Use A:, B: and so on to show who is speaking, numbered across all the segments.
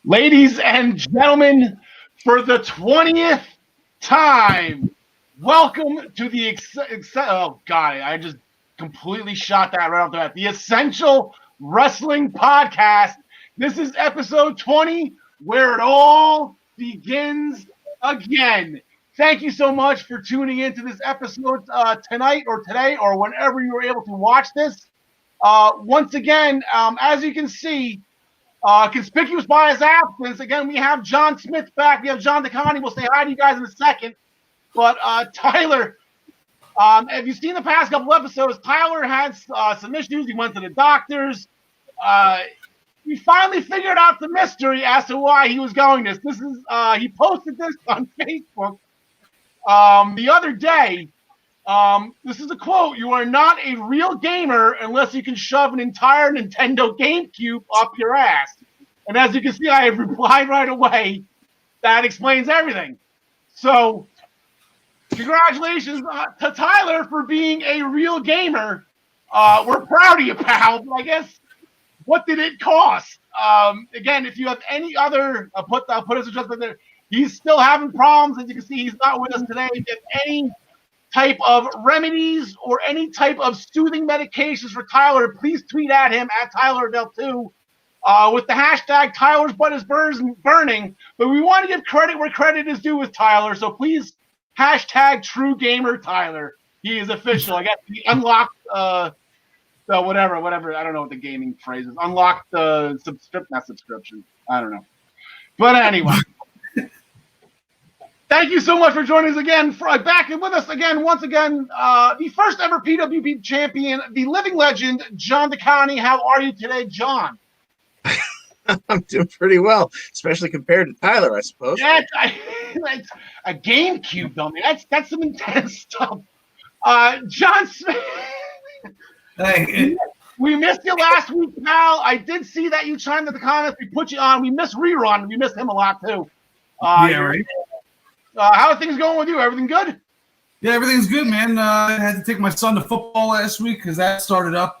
A: Ladies and gentlemen, for the 20th time, welcome to the oh god, I just completely shot that right off the bat. The Essential Wrestling Podcast. This is episode 20, where it all begins again. Thank you so much for tuning into this episode tonight or today or whenever you were able to watch this. Once again, as you can see, conspicuous by his absence. Again, we have John Smith back. We have John DeConnie. We'll say hi to you guys in a second. But Tyler, have you seen the past couple episodes? Tyler had some issues. He went to the doctors. We finally figured out the mystery as to why he was going this. This is he posted this on Facebook the other day. This is a quote: "You are not a real gamer unless you can shove an entire Nintendo GameCube up your ass." And as you can see, I have replied right away. That explains everything. So, congratulations to Tyler for being a real gamer. We're proud of you, pal. But I guess, what did it cost? Again, if you have any other, I'll put his address in there. He's still having problems. As you can see, he's not with us today. If you have any type of remedies or any type of soothing medications for Tyler, please tweet at him at TylerDel2 with the hashtag Tyler's butt is burning. But we want to give credit where credit is due with Tyler, so please hashtag True Gamer Tyler. He is official. I guess he unlocked the whatever. I don't know what the gaming phrase is. Unlocked the subscription. I don't know. But anyway. Thank you so much for joining us again. Back with us again, once again, the first ever PWP champion, the living legend, John DeConnie. How are you today, John?
B: I'm doing pretty well, especially compared to Tyler, I suppose.
A: Yeah, that's a GameCube, dummy. That's some intense stuff. John Smith.
B: Hey.
A: We missed you last week, pal. I did see that you chimed in the comments. We put you on. We missed Rerun. We missed him a lot, too.
C: Yeah, right.
A: How are things going with you? Everything good?
C: Yeah, everything's good, man. I had to take my son to football last week because that started up.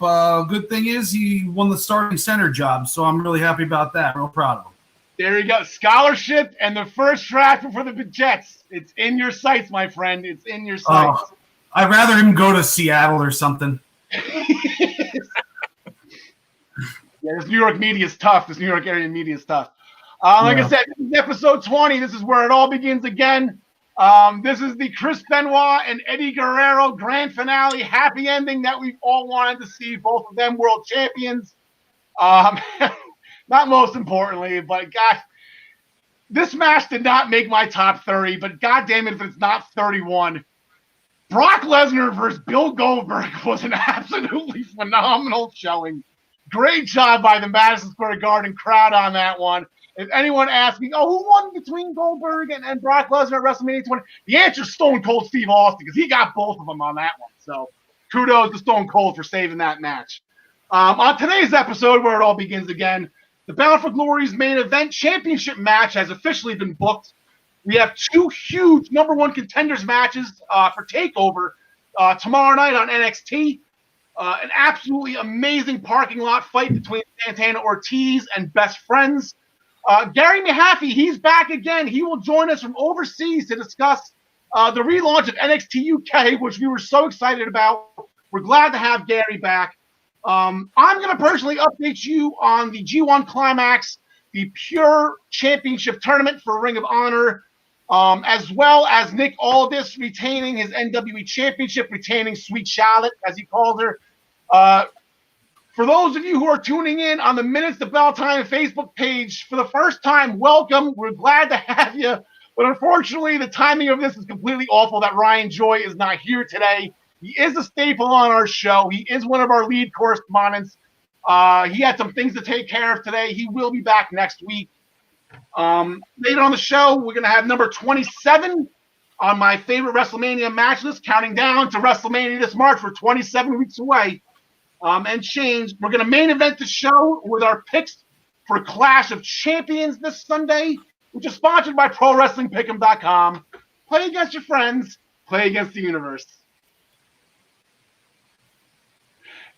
C: Good thing is he won the starting center job, so I'm really happy about that. Real proud of him.
A: There you go. Scholarship and the first draft for the Jets. It's in your sights, my friend. It's in your sights.
C: I'd rather him go to Seattle or something.
A: Yeah, this New York media is tough. This New York area media is tough. I said, this is episode 20. This is where it all begins again. This is the Chris Benoit and Eddie Guerrero grand finale, happy ending that we've all wanted to see. Both of them world champions. Not most importantly, but gosh, this match did not make my top 30, but God damn it if it's not 31. Brock Lesnar versus Bill Goldberg was an absolutely phenomenal showing. Great job by the Madison Square Garden crowd on that one. If anyone asks me, who won between Goldberg and Brock Lesnar at WrestleMania 20? The answer is Stone Cold Steve Austin, because he got both of them on that one. So kudos to Stone Cold for saving that match. On today's episode, where it all begins again, the Bound for Glory's main event championship match has officially been booked. We have two huge number one contenders matches for TakeOver tomorrow night on NXT. An absolutely amazing parking lot fight between Santana Ortiz and Best Friends. Gary Mahaffey, he's back again. He will join us from overseas to discuss the relaunch of NXT UK, which we were so excited about. We're glad to have Gary back. I'm going to personally update you on the G1 Climax, the Pure Championship Tournament for Ring of Honor, as well as Nick Aldis retaining his NWE Championship, retaining Sweet Charlotte, as he calls her. For those of you who are tuning in on the Minutes to Bell Time Facebook page for the first time, welcome. We're glad to have you. But unfortunately, the timing of this is completely awful that Ryan Joy is not here today. He is a staple on our show. He is one of our lead correspondents. He had some things to take care of today. He will be back next week. Later on the show, we're going to have number 27 on my favorite WrestleMania match list, counting down to WrestleMania this March. We're 27 weeks away. And change. We're going to main event the show with our picks for Clash of Champions this Sunday, which is sponsored by ProWrestlingPick'em.com. Play against your friends. Play against the universe.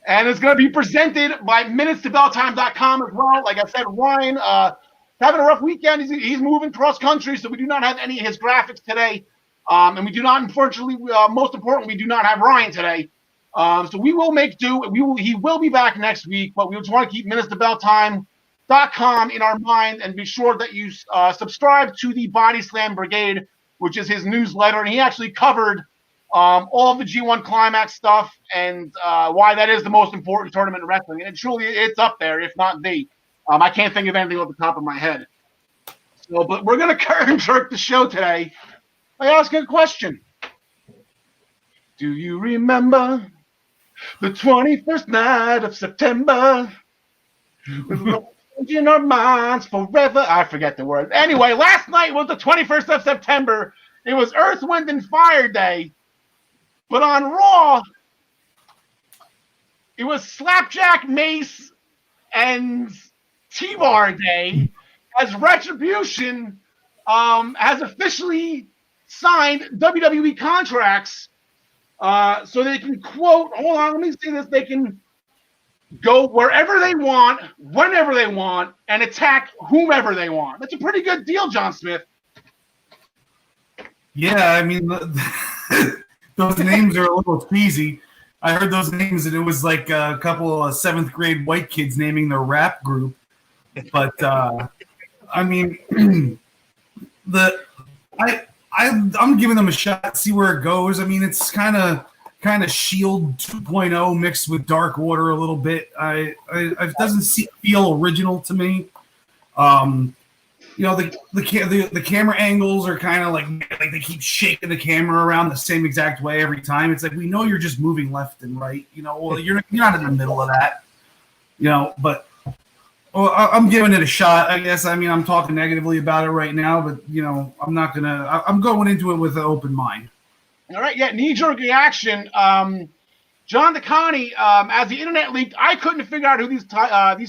A: And it's going to be presented by MinutesToBellTime.com as well. Like I said, Ryan, having a rough weekend. He's moving cross country, so we do not have any of his graphics today. And we do not, unfortunately, most importantly, we do not have Ryan today. So we will make do. He will be back next week, but we just want to keep minutestobelltime.com in our mind, and be sure that you subscribe to the Body Slam Brigade, which is his newsletter. And he actually covered all of the G1 Climax stuff and why that is the most important tournament in wrestling. And truly, it's up there, if not the. I can't think of anything off the top of my head. So, but we're going to curtain jerk the show today by asking a question. Do you remember the 21st night of September? We're changing our minds forever. I forget the word. Anyway, last night was the 21st of September. It was Earth, Wind, and Fire Day. But on Raw, it was Slapjack, Mace, and T-Bar Day, as Retribution has officially signed WWE contracts so they can quote, hold on, let me see this, they can go wherever they want, whenever they want, and attack whomever they want. That's a pretty good deal, John Smith.
C: Yeah, I mean, those names are a little cheesy. I heard those names, and it was like a couple of 7th grade white kids naming their rap group. But I mean, I'm giving them a shot, see where it goes. I mean, it's kind of Shield 2.0 mixed with Dark Order a little bit. It doesn't feel original to me. The camera angles are kind of like they keep shaking the camera around the same exact way every time. It's like, we know you're just moving left and right. Well, you're not in the middle of that. But I'm giving it a shot, I guess. I mean, I'm talking negatively about it right now, but I'm not gonna. I'm going into it with an open mind.
A: All right, yeah, knee-jerk reaction. John DeConnie, as the internet leaked, I couldn't figure out who these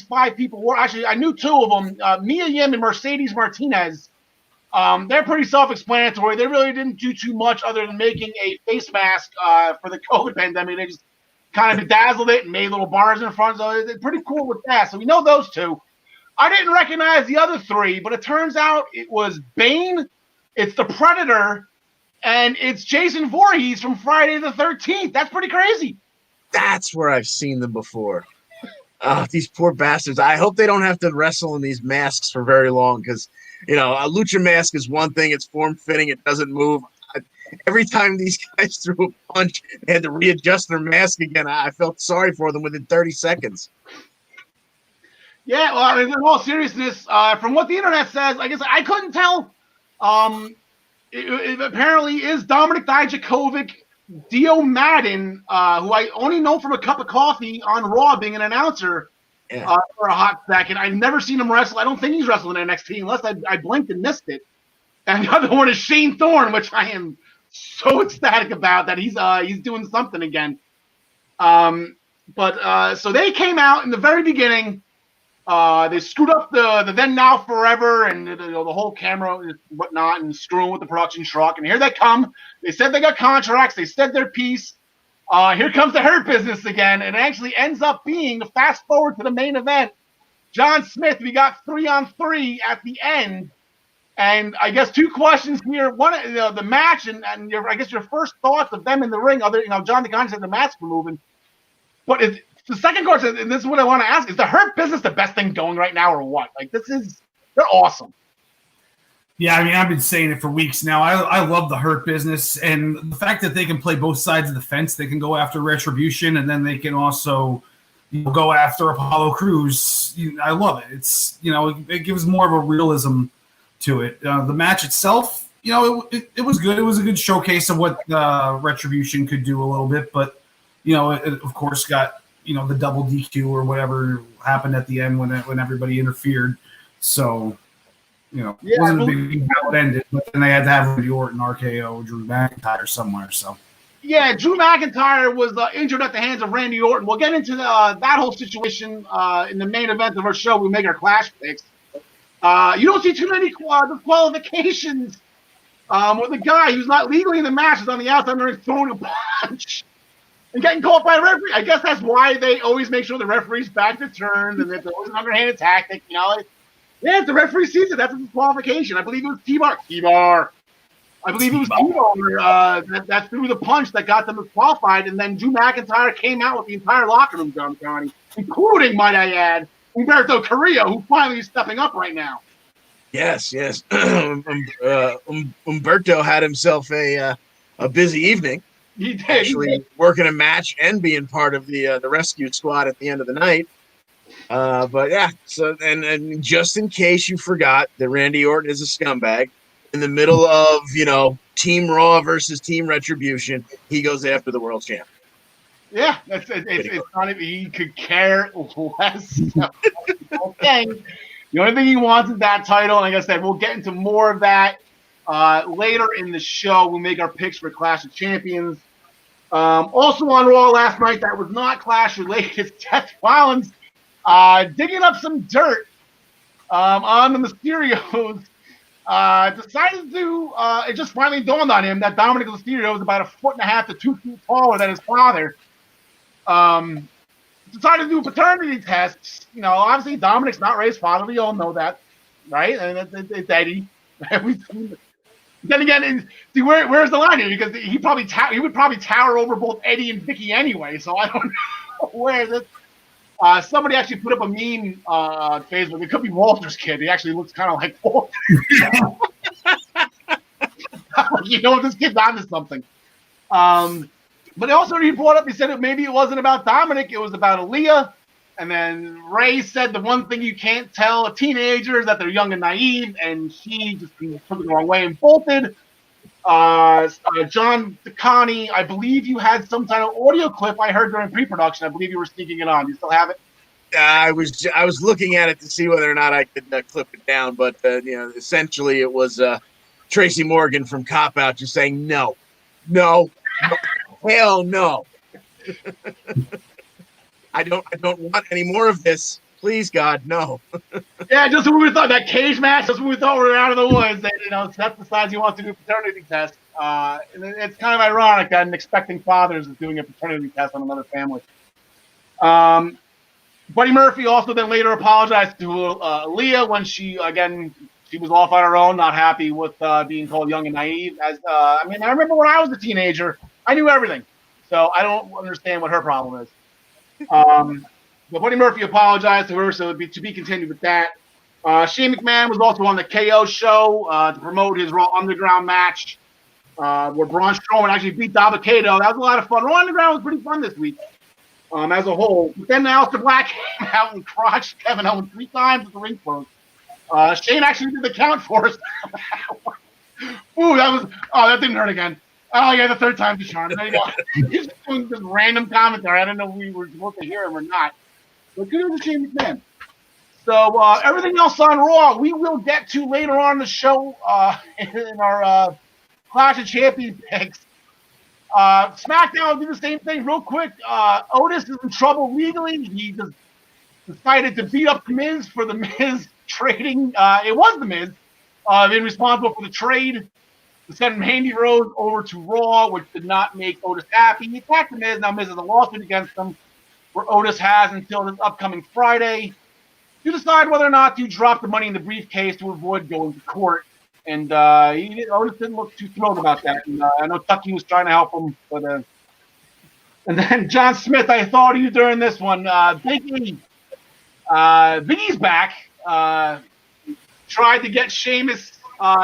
A: 5 people were. Actually, I knew 2 of them, Mia Yim and Mercedes Martinez. They're pretty self-explanatory. They really didn't do too much other than making a face mask for the COVID pandemic. They just kind of bedazzled it and made little bars in front. So they're pretty cool with that. So we know those 2. I didn't recognize the other 3, but it turns out it was Bane, it's the Predator, and it's Jason Voorhees from Friday the 13th. That's pretty crazy.
B: That's where I've seen them before. These poor bastards. I hope they don't have to wrestle in these masks for very long, because, a lucha mask is one thing. It's form-fitting. It doesn't move. Every time these guys threw a punch, they had to readjust their mask again. I felt sorry for them within 30 seconds.
A: Yeah, well, I mean, in all seriousness, from what the internet says, I guess I couldn't tell. It apparently is Dominic Dijakovic, Dio Madden, who I only know from a cup of coffee on Raw being an announcer for a hot second. I've never seen him wrestle. I don't think he's wrestling in NXT unless I blinked and missed it. And the other one is Shane Thorne, which I am so ecstatic about that he's doing something again. So they came out in the very beginning. They screwed up the Then Now Forever and the whole camera and whatnot, and screwing with the production truck. And here they come. They said they got contracts. They said their piece. Here comes the Hurt Business again. And it actually ends up being, to fast forward to the main event, John Smith, we got 3-on-3 at the end. And I guess 2 questions here. One, the match and I guess your first thoughts of them in the ring. John DeConnie said the masks were moving. But the second question, and this is what I want to ask, is the Hurt Business the best thing going right now or what? Like, they're awesome.
C: Yeah, I mean, I've been saying it for weeks now. I love the Hurt Business, and the fact that they can play both sides of the fence. They can go after Retribution, and then they can also go after Apollo Crews. I love it. It's it gives more of a realism to it. The match itself, it was good. It was a good showcase of what Retribution could do a little bit, but it of course got the double DQ or whatever happened at the end when everybody interfered. So. It wasn't a big deal how it ended, but then they had to have Randy Orton, RKO, Drew McIntyre somewhere. So,
A: yeah, Drew McIntyre was injured at the hands of Randy Orton. We'll get into that whole situation in the main event of our show. We make our Clash picks. You don't see too many qualifications with a guy who's not legally in the match is on the outside and throwing a punch and getting caught by a referee. I guess that's why they always make sure the referee's back to turn and it's always an underhanded tactic. Yeah, the referee sees it. That's a disqualification. I believe it was T-Bar. T-Bar. I believe it was T-Bar that threw the punch that got them disqualified, and then Drew McIntyre came out with the entire locker room done, Johnny, including, might I add, Humberto Carrillo, who finally is stepping up right now.
B: Yes. Umberto had himself a busy evening.
A: He did.
B: Actually working a match and being part of the rescue squad at the end of the night. But yeah, so and just in case you forgot that Randy Orton is a scumbag, in the middle of Team Raw versus Team Retribution, he goes after the world champ.
A: Yeah, it's not even, he could care less. Okay. The only thing he wants is that title. And like I said, we'll get into more of that later in the show. We'll make our picks for Clash of Champions. Also on Raw last night, that was not Clash related. Seth Rollins digging up some dirt on the Mysterios. Decided to, it just finally dawned on him that Dominic Mysterio is about 1.5 to 2 feet taller than his father. Decided to do paternity tests. Obviously Dominic's not Ray's father. We all know that, right? And it's Eddie. Then again, see where's the line here? Because he would probably tower over both Eddie and Vicky anyway. So I don't know where this. Somebody actually put up a meme on Facebook. It could be Walter's kid. He actually looks kind of like Walter. This kid's onto something. But also he brought up, he said maybe it wasn't about Dominic, it was about Aaliyah. And then Ray said the one thing you can't tell a teenager is that they're young and naive, and she just took it the wrong way and bolted. John DeConnie, I believe you had some kind of audio clip I heard during pre-production. I believe you were sneaking it on. You still have it?
B: I was looking at it to see whether or not I could clip it down, but essentially it was Tracy Morgan from Cop Out just saying no, hell no. I don't want any more of this. Please, God, no.
A: Yeah, just when we thought that cage match, just when we thought we were out of the woods, and Seth decides he wants to do a paternity test. And it's kind of ironic that an expecting father is doing a paternity test on another family. Buddy Murphy also then later apologized to Aaliyah when she was off on her own, not happy with being called young and naive. I remember when I was a teenager, I knew everything, so I don't understand what her problem is. But Buddy Murphy apologized to her, so to be continued with that. Shane McMahon was also on the KO show to promote his Raw Underground match, where Braun Strowman actually beat Dabba-Kato. That was a lot of fun. Raw Underground was pretty fun this week as a whole. But then Aleister Black came out and crotched Kevin Owens 3 times at the ring post. Shane actually did the count for us. Ooh, that didn't hurt again. Oh, yeah, the 3rd time's a charm. There you go. He's just doing this random commentary. I don't know if we were supposed to hear him or not. But good to Shane McMahon. So everything else on Raw, we will get to later on in the show in our Clash of Champions picks. SmackDown will do the same thing real quick. Otis is in trouble legally. He just decided to beat up The Miz for The Miz trading. It was The Miz being responsible for the trade to send Mandy Rose over to Raw, which did not make Otis happy. He attacked The Miz. Now Miz has a lawsuit against him, where Otis has until this upcoming Friday to decide whether or not to drop the money in the briefcase to avoid going to court. And Otis didn't look too thrilled about that. And I know Tucky was trying to help him, but and then John Smith, I thought of you during this one. Big E, Big E's back. Tried to get Sheamus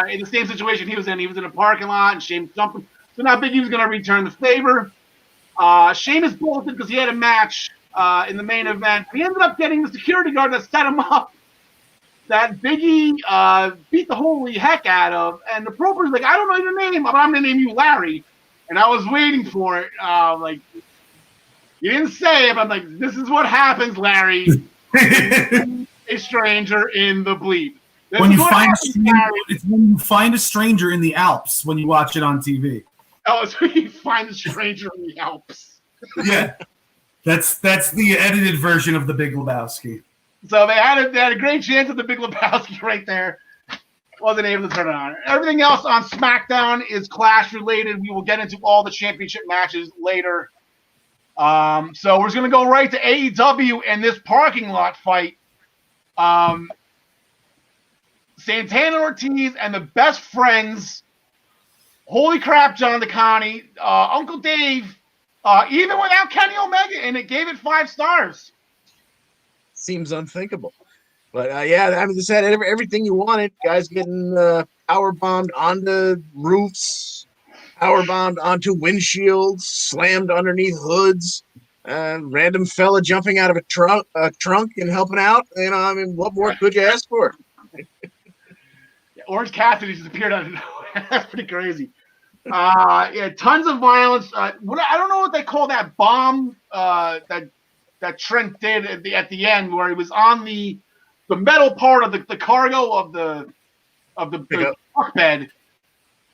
A: in the same situation he was in. He was in a parking lot, and Sheamus jumping. So now Big E was going to return the favor. Sheamus bolted because he had a match in the main event. He ended up getting the security guard that set him up, that Big E beat the holy heck out of. And the Proper's like, I don't know your name, but I'm going to name you Larry. And I was waiting for it. You didn't say it, but I'm like, this is what happens, Larry. A stranger in the bleep.
C: When you find a stranger in the Alps when you watch it on TV.
A: Oh, so you find a stranger in the Alps.
C: Yeah. That's the edited version of The Big Lebowski.
A: So they had a great chance at The Big Lebowski right there. Wasn't able to turn it on. Everything else on SmackDown is Clash related. We will get into all the championship matches later. So we're just going to go right to AEW and this parking lot fight. Santana Ortiz and the best friends. Holy crap, John DeConnie, Uncle Dave, even without Kenny Omega, and it gave it 5 stars.
B: Seems unthinkable. But yeah, I mean, this had everything you wanted. Guys getting power bombed onto roofs, power bombed onto windshields, slammed underneath hoods. Random fella jumping out of a trunk and helping out. You know, I mean, what more could you ask for?
A: Orange Cassidy just appeared out of nowhere. That's pretty crazy. Yeah, tons of violence. I don't know what they call that bomb that Trent did at the end, where he was on the metal part of the cargo of the truck bed,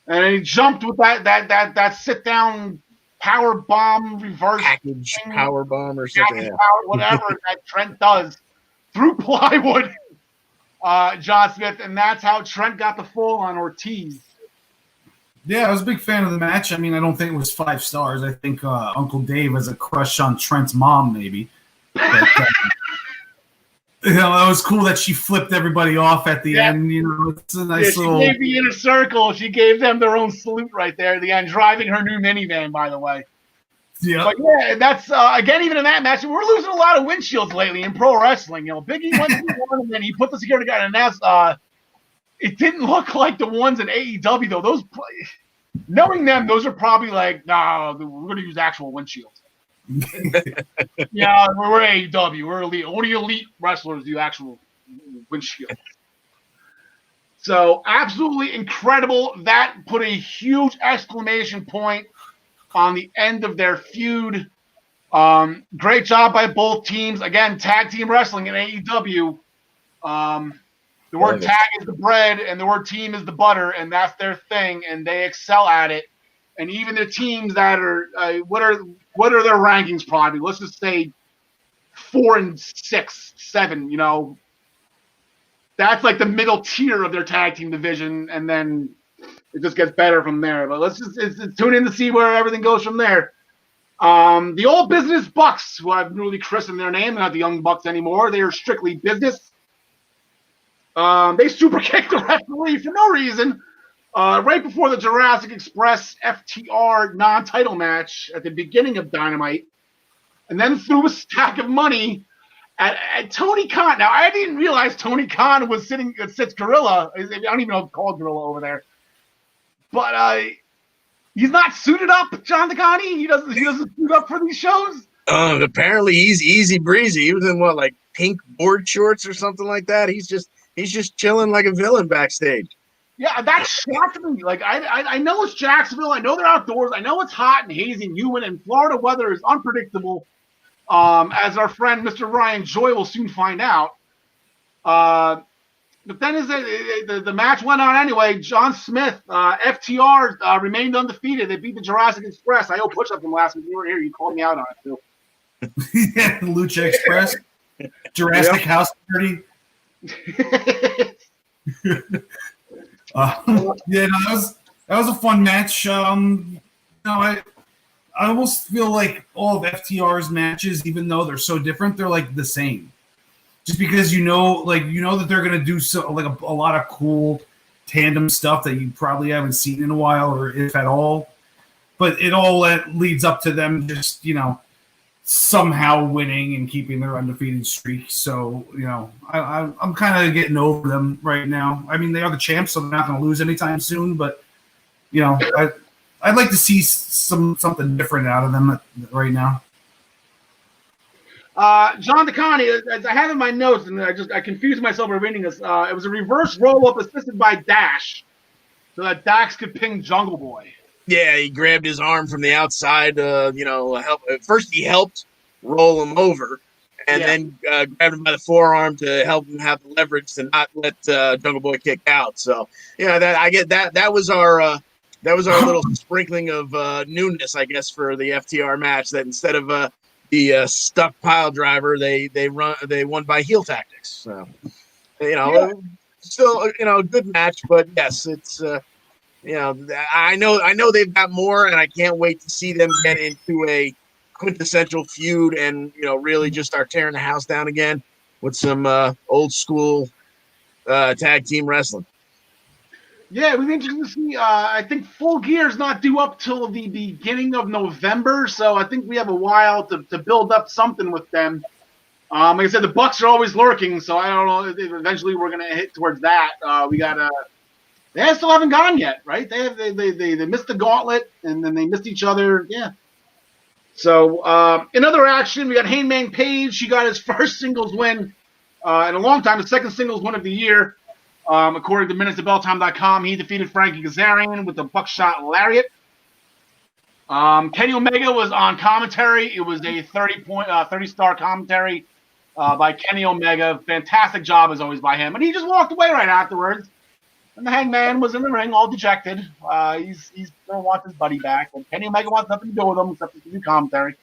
A: and he jumped with that sit down power bomb reverse
B: package
A: thing,
B: power bomb or something,
A: whatever that Trent does through plywood. John Smith, and that's how Trent got the fall on Ortiz.
C: Yeah, I was a big fan of the match. I mean, I don't think it was 5 stars. I think Uncle Dave has a crush on Trent's mom, maybe. But, you know, it was cool that she flipped everybody off at the end. You know, it's a nice little.
A: She gave the inner circle. She gave them their own salute right there at the end, driving her new minivan, by the way.
C: Yeah.
A: But yeah, that's again, even in that match, we're losing a lot of windshields lately in pro wrestling. You know, Biggie went to one, and then he put the security guard, and that's it didn't look like the ones in AEW though. Those, knowing them, those are probably like, nah, we're going to use actual windshields. Yeah, we're AEW. We're elite. Only elite wrestlers do actual windshields. So absolutely incredible. That put a huge exclamation point on the end of their feud. Great job by both teams. Again, tag team wrestling in AEW. The word tag is the bread and the word team is the butter, and that's their thing, and they excel at it. And even the teams that are what are their rankings probably? Let's just say 4 and 6, 7, you know. That's like the middle tier of their tag team division, and then it just gets better from there. But let's just tune in to see where everything goes from there. The Old Business Bucks, who I've newly christened their name, they're not the Young Bucks anymore. They are strictly business. They super kicked the referee for no reason right before the Jurassic Express FTR non-title match at the beginning of Dynamite, and then threw a stack of money at Tony Khan. Now, I didn't realize Tony Khan was sits Gorilla. I don't even know if it's called Gorilla over there. But he's not suited up, John DeConnie. He doesn't suit up for these shows.
B: Apparently he's easy breezy. He was in what, like pink board shorts or something like that. He's just chilling like a villain backstage. Yeah,
A: that shocked me. Like I know it's Jacksonville. I know they're outdoors. I know it's hot and hazy and humid, and Florida weather is unpredictable. As our friend Mr. Ryan Joy will soon find out. But then as the match went on anyway, John Smith, FTR remained undefeated. They beat the Jurassic Express. I owe push-up from last week. You were here. You called me out on it, too.
C: Yeah, Lucha Express. Jurassic House Party. Yeah, no, that was a fun match. I almost feel like all of FTR's matches, even though they're so different, they're like the same. Just because you know that they're gonna do so like a lot of cool tandem stuff that you probably haven't seen in a while, or if at all. But it all leads up to them just somehow winning and keeping their undefeated streak. So I'm kind of getting over them right now. I mean, they are the champs, so they're not going to lose anytime soon. But I'd like to see something different out of them right now.
A: John DeConnie, as I have in my notes, and I confused myself by reading this. It was a reverse roll-up assisted by Dash, so that Dax could ping Jungle Boy.
B: Yeah, he grabbed his arm from the outside. First he helped roll him over, and then grabbed him by the forearm to help him have the leverage to not let Jungle Boy kick out. So I get that. That was our little sprinkling of newness, I guess, for the FTR match. That instead of the stuck pile driver, they won by heel tactics. So still a good match, but yes, it's. I know they've got more, and I can't wait to see them get into a quintessential feud and really just start tearing the house down again with some old school tag team wrestling.
A: Yeah, it was interesting to see. I think Full Gear is not due up till the beginning of November, so I think we have a while to build up something with them. Like I said, the Bucks are always lurking, so I don't know. Eventually, we're gonna hit towards that. They still haven't gone yet, right? They missed the gauntlet, and then they missed each other. Yeah. So in other action, we got Hangman Page. She got his first singles win in a long time, the second singles win of the year. According to minutesofbelltime.com, he defeated Frankie Kazarian with the buckshot lariat. Kenny Omega was on commentary. It was a 30-star commentary by Kenny Omega. Fantastic job as always by him. And he just walked away right afterwards. And the Hangman was in the ring, all dejected. He's gonna want his buddy back. And Kenny Omega wants nothing to do with him except to do commentary.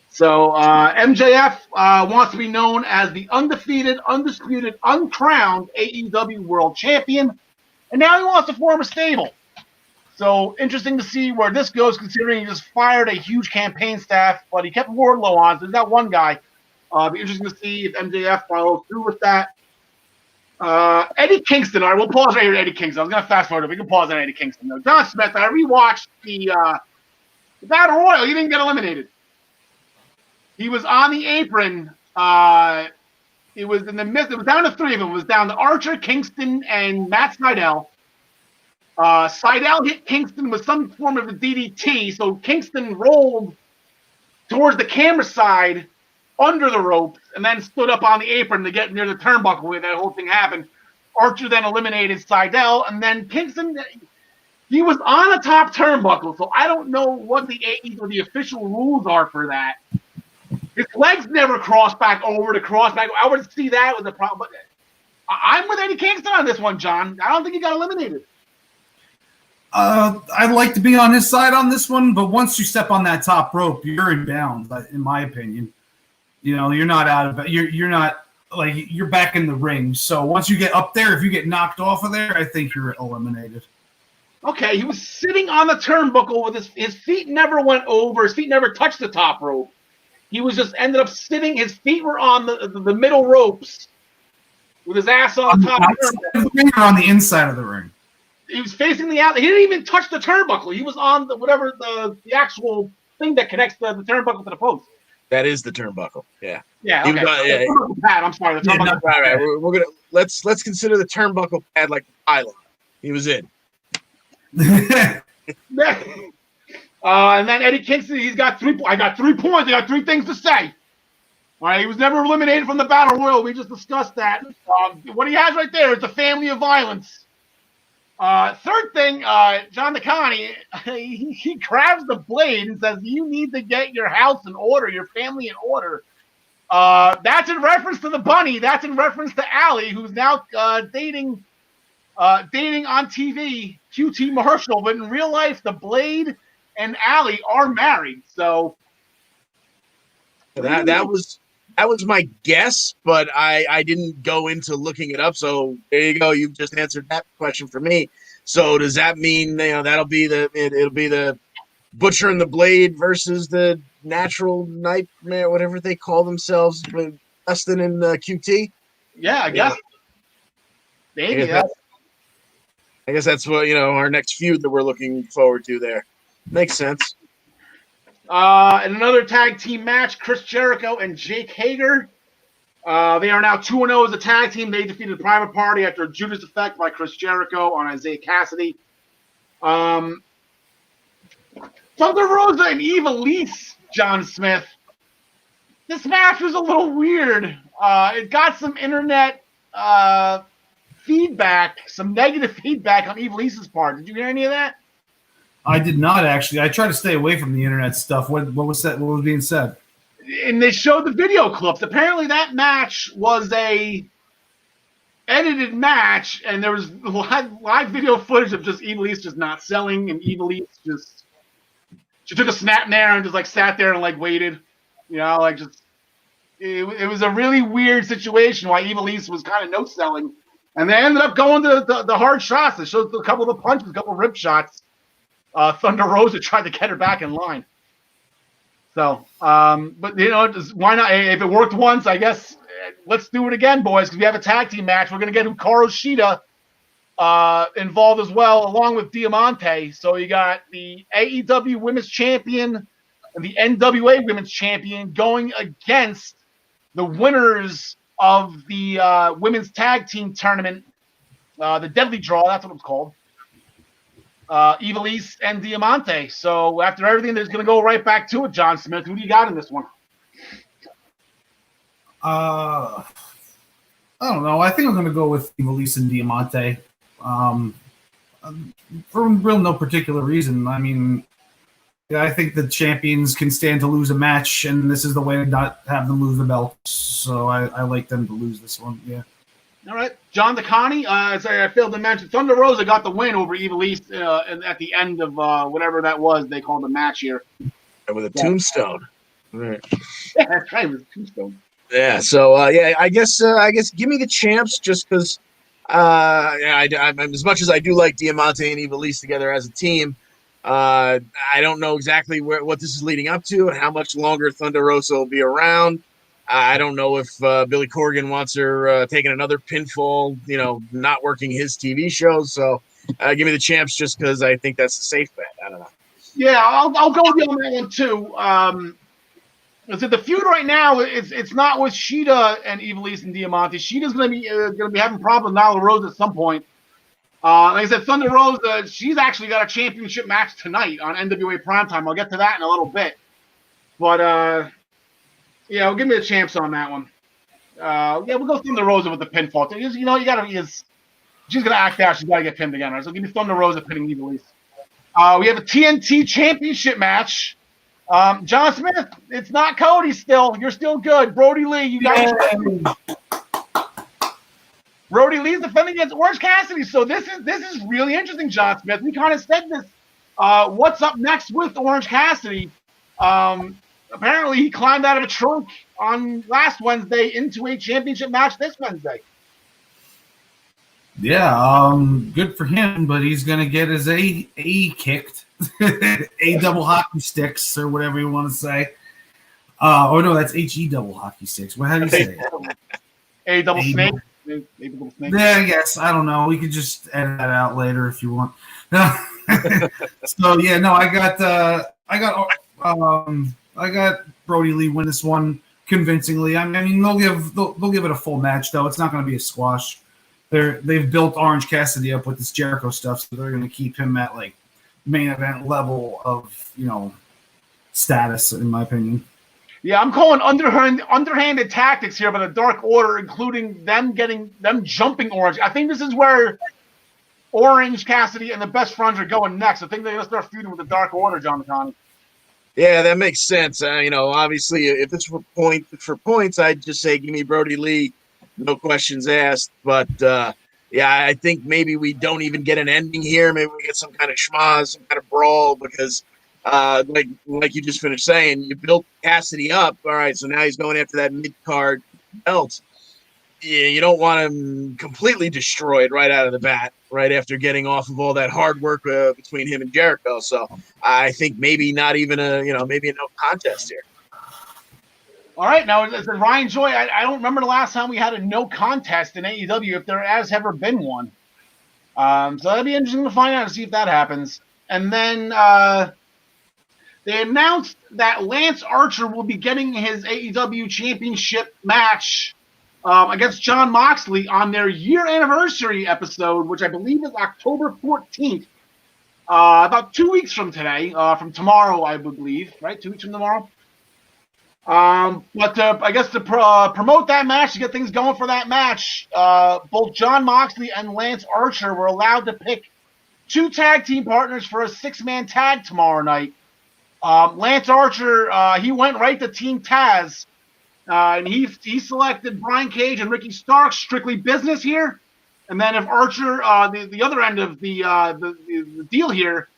A: So MJF wants to be known as the undefeated, undisputed, uncrowned AEW World Champion, and now he wants to form a stable. So interesting to see where this goes, considering he just fired a huge campaign staff, but he kept Wardlow on. So there's that one guy. Be interesting to see if MJF follows through with that. Eddie Kingston. All right, we'll pause right here. Eddie Kingston. I was gonna fast forward. We can pause on Eddie Kingston. Though. John Smith. I rewatched the Battle Royal. He didn't get eliminated. He was on the apron. It was in the midst. It was down to three of them. It was down to Archer, Kingston, and Matt Sydal. Sydal hit Kingston with some form of a DDT, so Kingston rolled towards the camera side under the ropes and then stood up on the apron to get near the turnbuckle where that whole thing happened. Archer then eliminated Sydal, and then Kingston, he was on the top turnbuckle, so I don't know what the official rules are for that. His legs never crossed back over to cross back. I would see that was a problem. But I'm with Eddie Kingston on this one, John. I don't think he got eliminated.
C: I'd like to be on his side on this one, but once you step on that top rope, you're in bounds, in my opinion. You know, you're not out of it. You're not like you're back in the ring. So once you get up there, if you get knocked off of there, I think you're eliminated.
A: Okay, he was sitting on the turnbuckle with his feet never went over. His feet never touched the top rope. He was just ended up sitting. His feet were on the middle ropes with his ass on the top
C: of the ring or on the inside of the ring.
A: He was facing the out. He didn't even touch the turnbuckle. He was on the actual thing that connects the turnbuckle to the post.
B: That is the turnbuckle. Yeah.
A: Yeah. Okay. Pad. I'm sorry. The turnbuckle
B: pad. Right. We're gonna let's consider the turnbuckle pad like the pilot. He was in.
A: And then Eddie Kingston, he's got 3 points. I got 3 points. I got 3 things to say. All right, he was never eliminated from the Battle Royal. We just discussed that. What he has right there is a family of violence. Third thing, John Nakani, he grabs the blade and says, "You need to get your house in order, your family in order." That's in reference to the bunny. That's in reference to Allie, who's now dating on TV, QT Marshall, but in real life, the Blade and Allie are married. So
B: that was my guess, but I didn't go into looking it up. So there you go. You've just answered that question for me. So does that mean it'll be the Butcher and the Blade versus the Natural Nightmare, whatever they call themselves, with Wrasslin and QT?
A: Yeah, I guess. Maybe.
B: I guess that's what our next feud that we're looking forward to there. Makes sense.
A: In another tag team match, Chris Jericho and Jake Hager. They are now 2-0 as a tag team. They defeated the Private Party after a Judas Effect by Chris Jericho on Isaiah Cassidy. Thunder Rosa and Eva Lise, John Smith. This match was a little weird. It got some internet feedback, some negative feedback on Eva Lise's part. Did you hear any of that?
C: I did not actually. I try to stay away from the internet stuff. What was that? What was being said?
A: And they showed the video clips. Apparently, that match was a edited match, and there was live video footage of just Eva Lise just not selling, and Eva Lise she took a snap there and just sat there and waited, it was a really weird situation why Eva Lise was kind of no selling, and they ended up going to the hard shots. They showed a couple of the punches, a couple of rib shots. Thunder Rosa tried to get her back in line. So, but why not? If it worked once, I guess let's do it again, boys, because we have a tag team match. We're going to get Hikaru Shida involved as well, along with Diamante. So you got the AEW Women's Champion and the NWA Women's Champion going against the winners of the Women's Tag Team Tournament, the Deadly Draw, that's what it's called. Ivelisse and Diamante. So after everything, there's going to go right back to it, John Smith. Who do you got in this one?
C: I don't know. I think I'm going to go with Ivelisse and Diamante. For real no particular reason. I mean, I think the champions can stand to lose a match, and this is the way to not have them lose the belts. So I like them to lose this one. Yeah.
A: All right, John DeConnie. As I failed to mention, Thunder Rosa got the win over Ivelisse at the end of whatever that was they called the match here.
B: With a tombstone. Right.
A: Yeah, that's right. It was a tombstone.
B: Yeah. So I guess give me the champs just because. I'm as much as I do like Diamante and Ivelisse together as a team. I don't know exactly what this is leading up to and how much longer Thunder Rosa will be around. I don't know if Billy Corgan wants her taking another pinfall, not working his TV shows. So give me the champs just because I think that's a safe bet. I don't know.
A: Yeah, I'll go with you on that one too. So the feud right now it's not with Shida and Ivelisse and Diamante. Shida's going to be having problems with Nyla Rose at some point. Like I said, Thunder Rosa, she's actually got a championship match tonight on NWA Primetime. I'll get to that in a little bit. But yeah, well, give me the champs on that one. Yeah, we'll go Thunder Rosa with the pinfall. You got to be she's going to act out. She's got to get pinned again. Right? So give me Thunder Rosa pinning Ivelisse. We have a TNT Championship match. John Smith, it's not Cody still. You're still good. Brody Lee, you got Brody Lee's defending against Orange Cassidy. So this is really interesting, John Smith. We kind of said this. What's up next with Orange Cassidy? Apparently he climbed out of a trunk on last Wednesday into a championship match this Wednesday.
C: Yeah, good for him, but he's gonna get his A kicked. A double hockey sticks or whatever you want to say. Oh no, that's HE double hockey sticks. How do you say it?
A: A double snake.
C: Yeah, I guess. I don't know. We could just edit that out later if you want. No. So yeah, no, I got Brody Lee win this one convincingly. I mean, they'll give it a full match though. It's not going to be a squash. They've built Orange Cassidy up with this Jericho stuff, so they're going to keep him at like main event level of status, in my opinion. Yeah,
A: I'm calling underhanded tactics here by the Dark Order, including them jumping Orange. I think this is where Orange Cassidy and the Best Friends are going next. I think they're going to start feuding with the Dark Order, John McConney.
B: Yeah, that makes sense. Obviously, if it's for points, I'd just say give me Brody Lee, no questions asked. But yeah, I think maybe we don't even get an ending here. Maybe we get some kind of schmaz, some kind of brawl, because like you just finished saying, you built Cassidy up. All right, so now he's going after that mid-card belt. Yeah, you don't want him completely destroyed right out of the bat, right after getting off of all that hard work between him and Jericho. So I think maybe not even maybe a no contest here.
A: All right, now as Ryan Joy, I don't remember the last time we had a no contest in AEW, if there has ever been one. So that'd be interesting to find out and see if that happens. And then they announced that Lance Archer will be getting his AEW championship match against Jon Moxley on their year anniversary episode, which I believe is October 14th, about 2 weeks from today, from tomorrow, I believe, right? 2 weeks from tomorrow. But I guess to promote that match, to get things going for that match, both Jon Moxley and Lance Archer were allowed to pick 2 tag team partners for a 6-man tag tomorrow night. Lance Archer, he went right to Team Taz, and he selected Brian Cage and Ricky Starks, strictly business here. And then if Archer, the other end of the deal here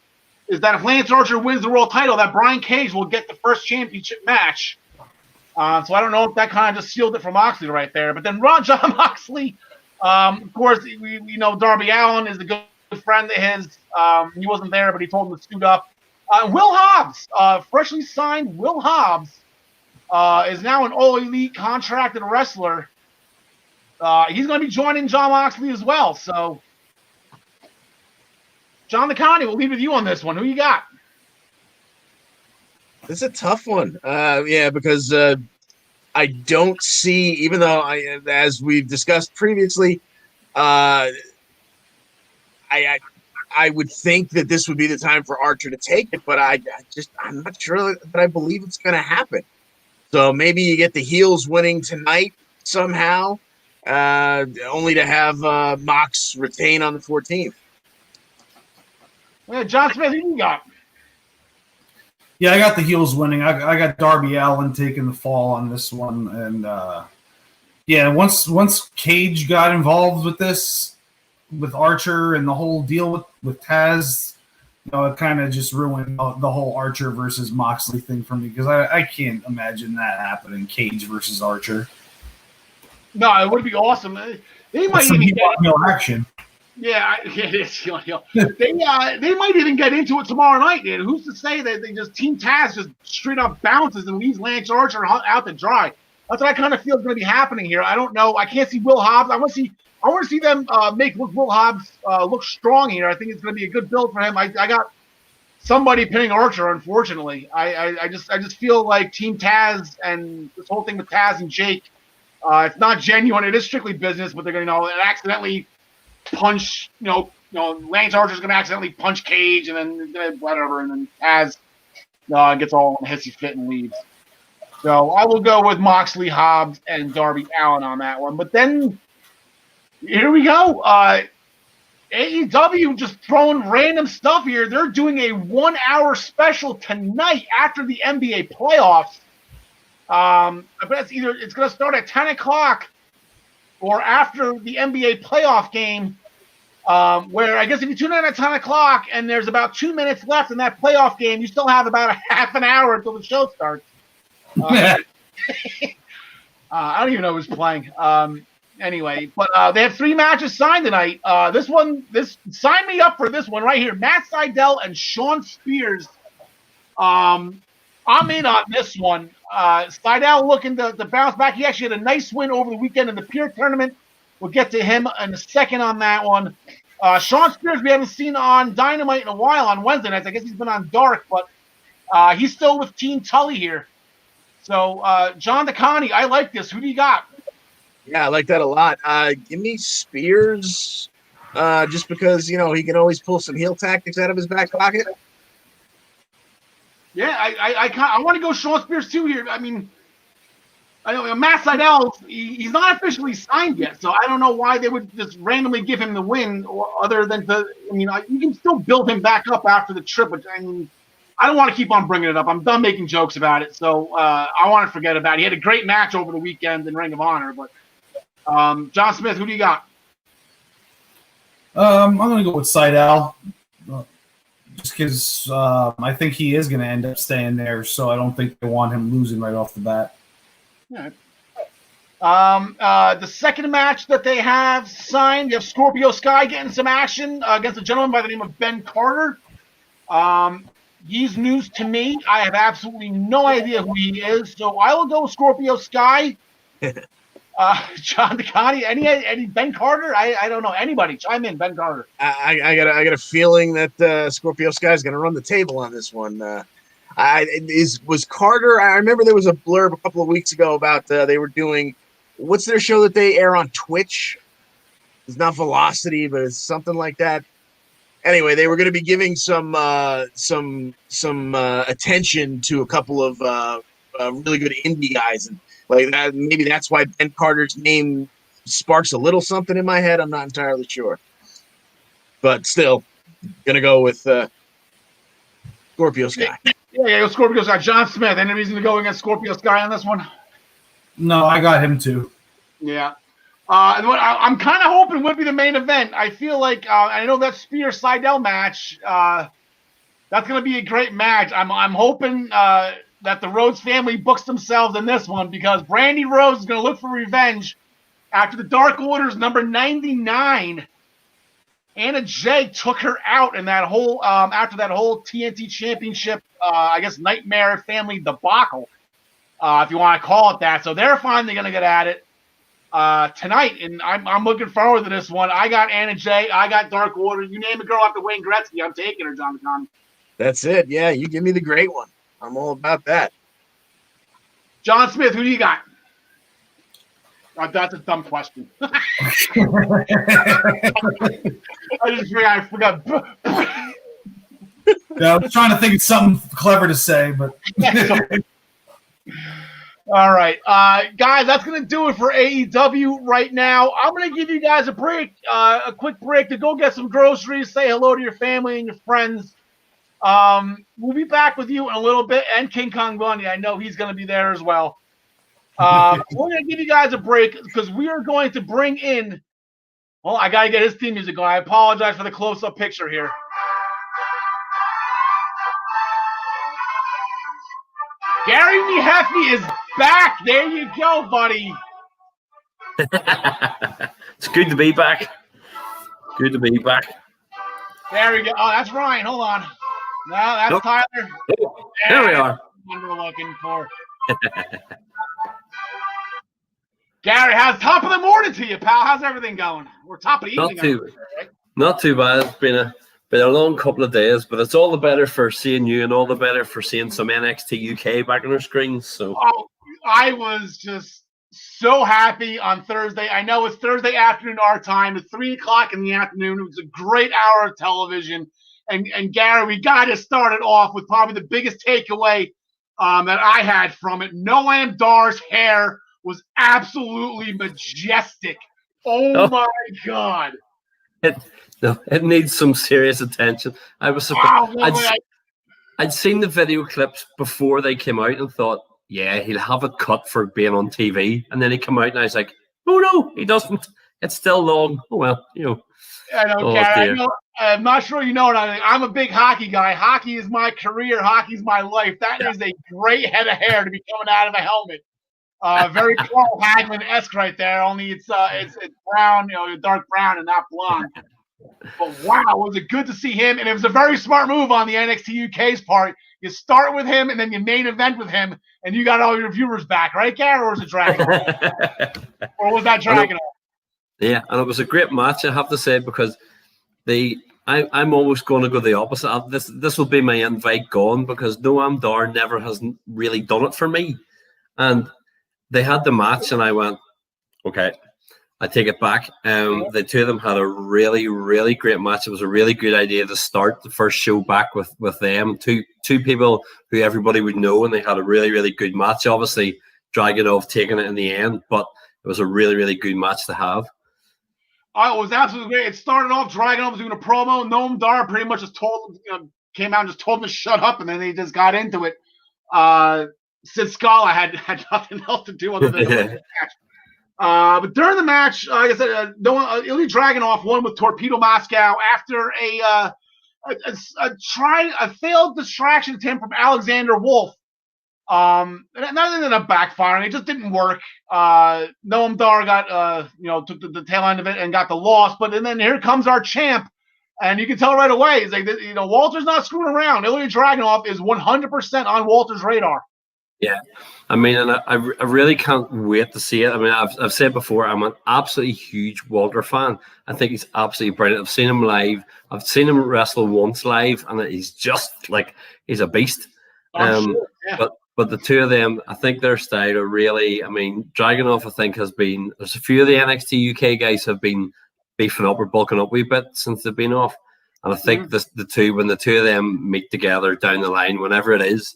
A: is that if Lance Archer wins the world title, that Brian Cage will get the first championship match. So I don't know if that kind of just sealed it for Moxley right there. But then Jon Moxley, of course, we know Darby Allin is a good friend of his. He wasn't there, but he told him to suit up. Will Hobbs, freshly signed Will Hobbs, is now an all-elite contracted wrestler. He's going to be joining John Moxley as well. So, John the Connie, we'll leave with you on this one. Who you got?
B: This is a tough one. Because I don't see, even though as we've discussed previously, I would think that this would be the time for Archer to take it, but I'm not sure that I believe it's going to happen. So maybe you get the heels winning tonight somehow, only to have Mox retain on the 14th.
A: Yeah, John Smith, who you got?
C: Yeah, I got the heels winning. I got Darby Allin taking the fall on this one, and once Cage got involved with this, with Archer and the whole deal with Taz, it kind of just ruined the whole Archer versus Moxley thing for me because I can't imagine that happening. Cage versus Archer.
A: No, it would be awesome. They might even get
C: action.
A: Yeah, it is. They might even get into it tomorrow night, dude. Who's to say that they just Team Taz just straight up bounces and leaves Lance Archer out to dry? That's what I kind of feel is going to be happening here. I don't know. I can't see Will Hobbs. I want to see them make Will Hobbs look strong here. I think it's going to be a good build for him. I got somebody pinning Archer. Unfortunately, I just feel like Team Taz and this whole thing with Taz and Jake, it's not genuine. It is strictly business, but they're going to accidentally punch, Lance Archer's going to accidentally punch Cage, and then whatever, and then Taz gets all in a hissy fit and leaves. So I will go with Moxley, Hobbs, and Darby Allin on that one. But then here we go. AEW just throwing random stuff here. They're doing a 1-hour special tonight after the NBA playoffs. I bet it's going to start at 10 o'clock. Or after the NBA playoff game, where I guess if you tune in at 10 o'clock and there's about 2 minutes left in that playoff game, you still have about a half an hour until the show starts. I don't even know who's playing. Anyway, but they have 3 matches signed tonight. Sign me up for this one right here. Matt Sydal and Shawn Spears. I'm in on this one. Sydal looking to bounce back. He actually had a nice win over the weekend in the Peer Tournament. We'll get to him in a second on that one. Shawn Spears we haven't seen on Dynamite in a while on Wednesday nights. I guess he's been on Dark, but he's still with Team Tully here. So, John DeConnie, I like this. Who do you got?
B: Yeah, I like that a lot. Give me Spears, just because, he can always pull some heel tactics out of his back pocket.
A: Yeah, I want to go Shawn Spears too here. I mean, I know Matt Sydal, he's not officially signed yet, so I don't know why they would just randomly give him the win, other than you can still build him back up after the trip. But I mean, I don't want to keep on bringing it up. I'm done making jokes about it, so I want to forget about it. He had a great match over the weekend in Ring of Honor, but John Smith, who do you got?
C: I'm going to go with Sydal. Just because I think he is going to end up staying there, so I don't think they want him losing right off the bat.
A: All right. The second match that they have signed, you have Scorpio Sky getting some action against a gentleman by the name of Ben Carter. He's news to me. I have absolutely no idea who he is, so I will go with Scorpio Sky. John DeConnie, any Ben Carter? I don't know anybody. Chime in, Ben Carter.
B: I got a feeling that Scorpio Sky is going to run the table on this one. Was Carter? I remember there was a blurb a couple of weeks ago about they were doing what's their show that they air on Twitch? It's not Velocity, but it's something like that. Anyway, they were going to be giving some attention to a couple of really good indie guys and. Like that, maybe that's why Ben Carter's name sparks a little something in my head. I'm not entirely sure, but still, gonna go with Scorpio Sky.
A: Yeah, Scorpio Sky. John Smith. Any reason to go against Scorpio Sky on this one?
C: No, I got him too.
A: Yeah. And what I'm kind of hoping would be the main event. I feel like I know that Spears Sydal match. That's gonna be a great match. I'm hoping. That the Rhodes family books themselves in this one because Brandy Rhodes is going to look for revenge after the Dark Order's number 99. Anna Jay took her out in that whole after that whole TNT Championship, I guess Nightmare Family debacle, if you want to call it that. So they're finally going to get at it. tonight, and I'm looking forward to this one. I got Anna Jay. I got Dark Order. You name a girl after Wayne Gretzky, I'm taking her, Jonathan.
B: That's it. Yeah, you give me the great one. I'm all about that.
A: John Smith, who do you got? That's a dumb question. I forgot.
C: Yeah, I was trying to think of something clever to say, but
A: all right, guys, that's gonna do it for AEW right now. I'm gonna give you guys a break, a quick break to go get some groceries, say hello to your family and your friends. We'll be back with you in a little bit, and King Kong Bundy. I know he's gonna be there as well. We're gonna give you guys a break because we are going to bring in. Well, I gotta get his theme music going. I apologize for the close-up picture here. Gary Miheffy is back. There you go, buddy.
D: It's good to be back. Good to be back.
A: There we go. Oh, that's Ryan. Hold on. No, that's
D: Nope.
A: Tyler.
D: There we are.
A: What we're looking for. Gary, how's top of the morning to you, pal? How's everything going? We're top of the evening.
D: Not too bad. It's been a long couple of days, but it's all the better for seeing you and all the better for seeing some NXT UK back on our screens. So
A: I was just so happy on Thursday. I know it's Thursday afternoon our time. It's 3:00 in the afternoon. It was a great hour of television. And Gary, we got to start it off with probably the biggest takeaway that I had from it. Noam Dar's hair was absolutely majestic. Oh my God.
D: It needs some serious attention. I was surprised.
A: Wow,
D: I'd seen the video clips before they came out and thought, yeah, he'll have it cut for being on TV. And then he came out and I was like, oh, no, he doesn't. It's still long. Oh, well, you know.
A: I know, Gary. I'm not sure you know it. I'm a big hockey guy. Hockey is my career. Hockey's my life. That is a great head of hair to be coming out of a helmet. Very Carl Hagelin-esque right there. Only it's brown, dark brown and not blonde. But wow, was it good to see him? And it was a very smart move on the NXT UK's part. You start with him and then you main event with him, and you got all your viewers back, right, Gary? Or was it Dragon? Or was that Dragon?
D: Yeah, and it was a great match, I have to say, because I'm always going to go the opposite. This will be my invite gone because Noam Dar never has really done it for me. And they had the match, and I went, okay, I take it back. The two of them had a really, really great match. It was a really good idea to start the first show back with them. Two people who everybody would know, and they had a really, really good match. Obviously, Dragunov taking it in the end, but it was a really, really good match to have.
A: Oh, it was absolutely great. It started off, Dragunov was doing a promo. Noam Dar pretty much just came out and just told him to shut up, and then they just got into it. Sid Scala had nothing else to do other than the match. But during the match, like I said, Ilya Dragunov won with Torpedo Moscow after a failed distraction attempt from Alexander Wolf. And that ended up backfiring. It just didn't work. Noam Dar got took the tail end of it and got the loss. But then here comes our champ, and you can tell right away. It's like Walter's not screwing around. Ilya Dragunov is 100% on Walter's radar.
D: Yeah, I mean, and I really can't wait to see it. I mean, I've said before, I'm an absolutely huge Walter fan. I think he's absolutely brilliant. I've seen him live. I've seen him wrestle once live, and he's just like he's a beast.
A: Sure, yeah.
D: But the two of them, I think their style are really. I mean, Dragunov, I think, has been. There's a few of the NXT UK guys have been beefing up or bulking up a wee bit since they've been off, and I think when the two of them meet together down the line, whenever it is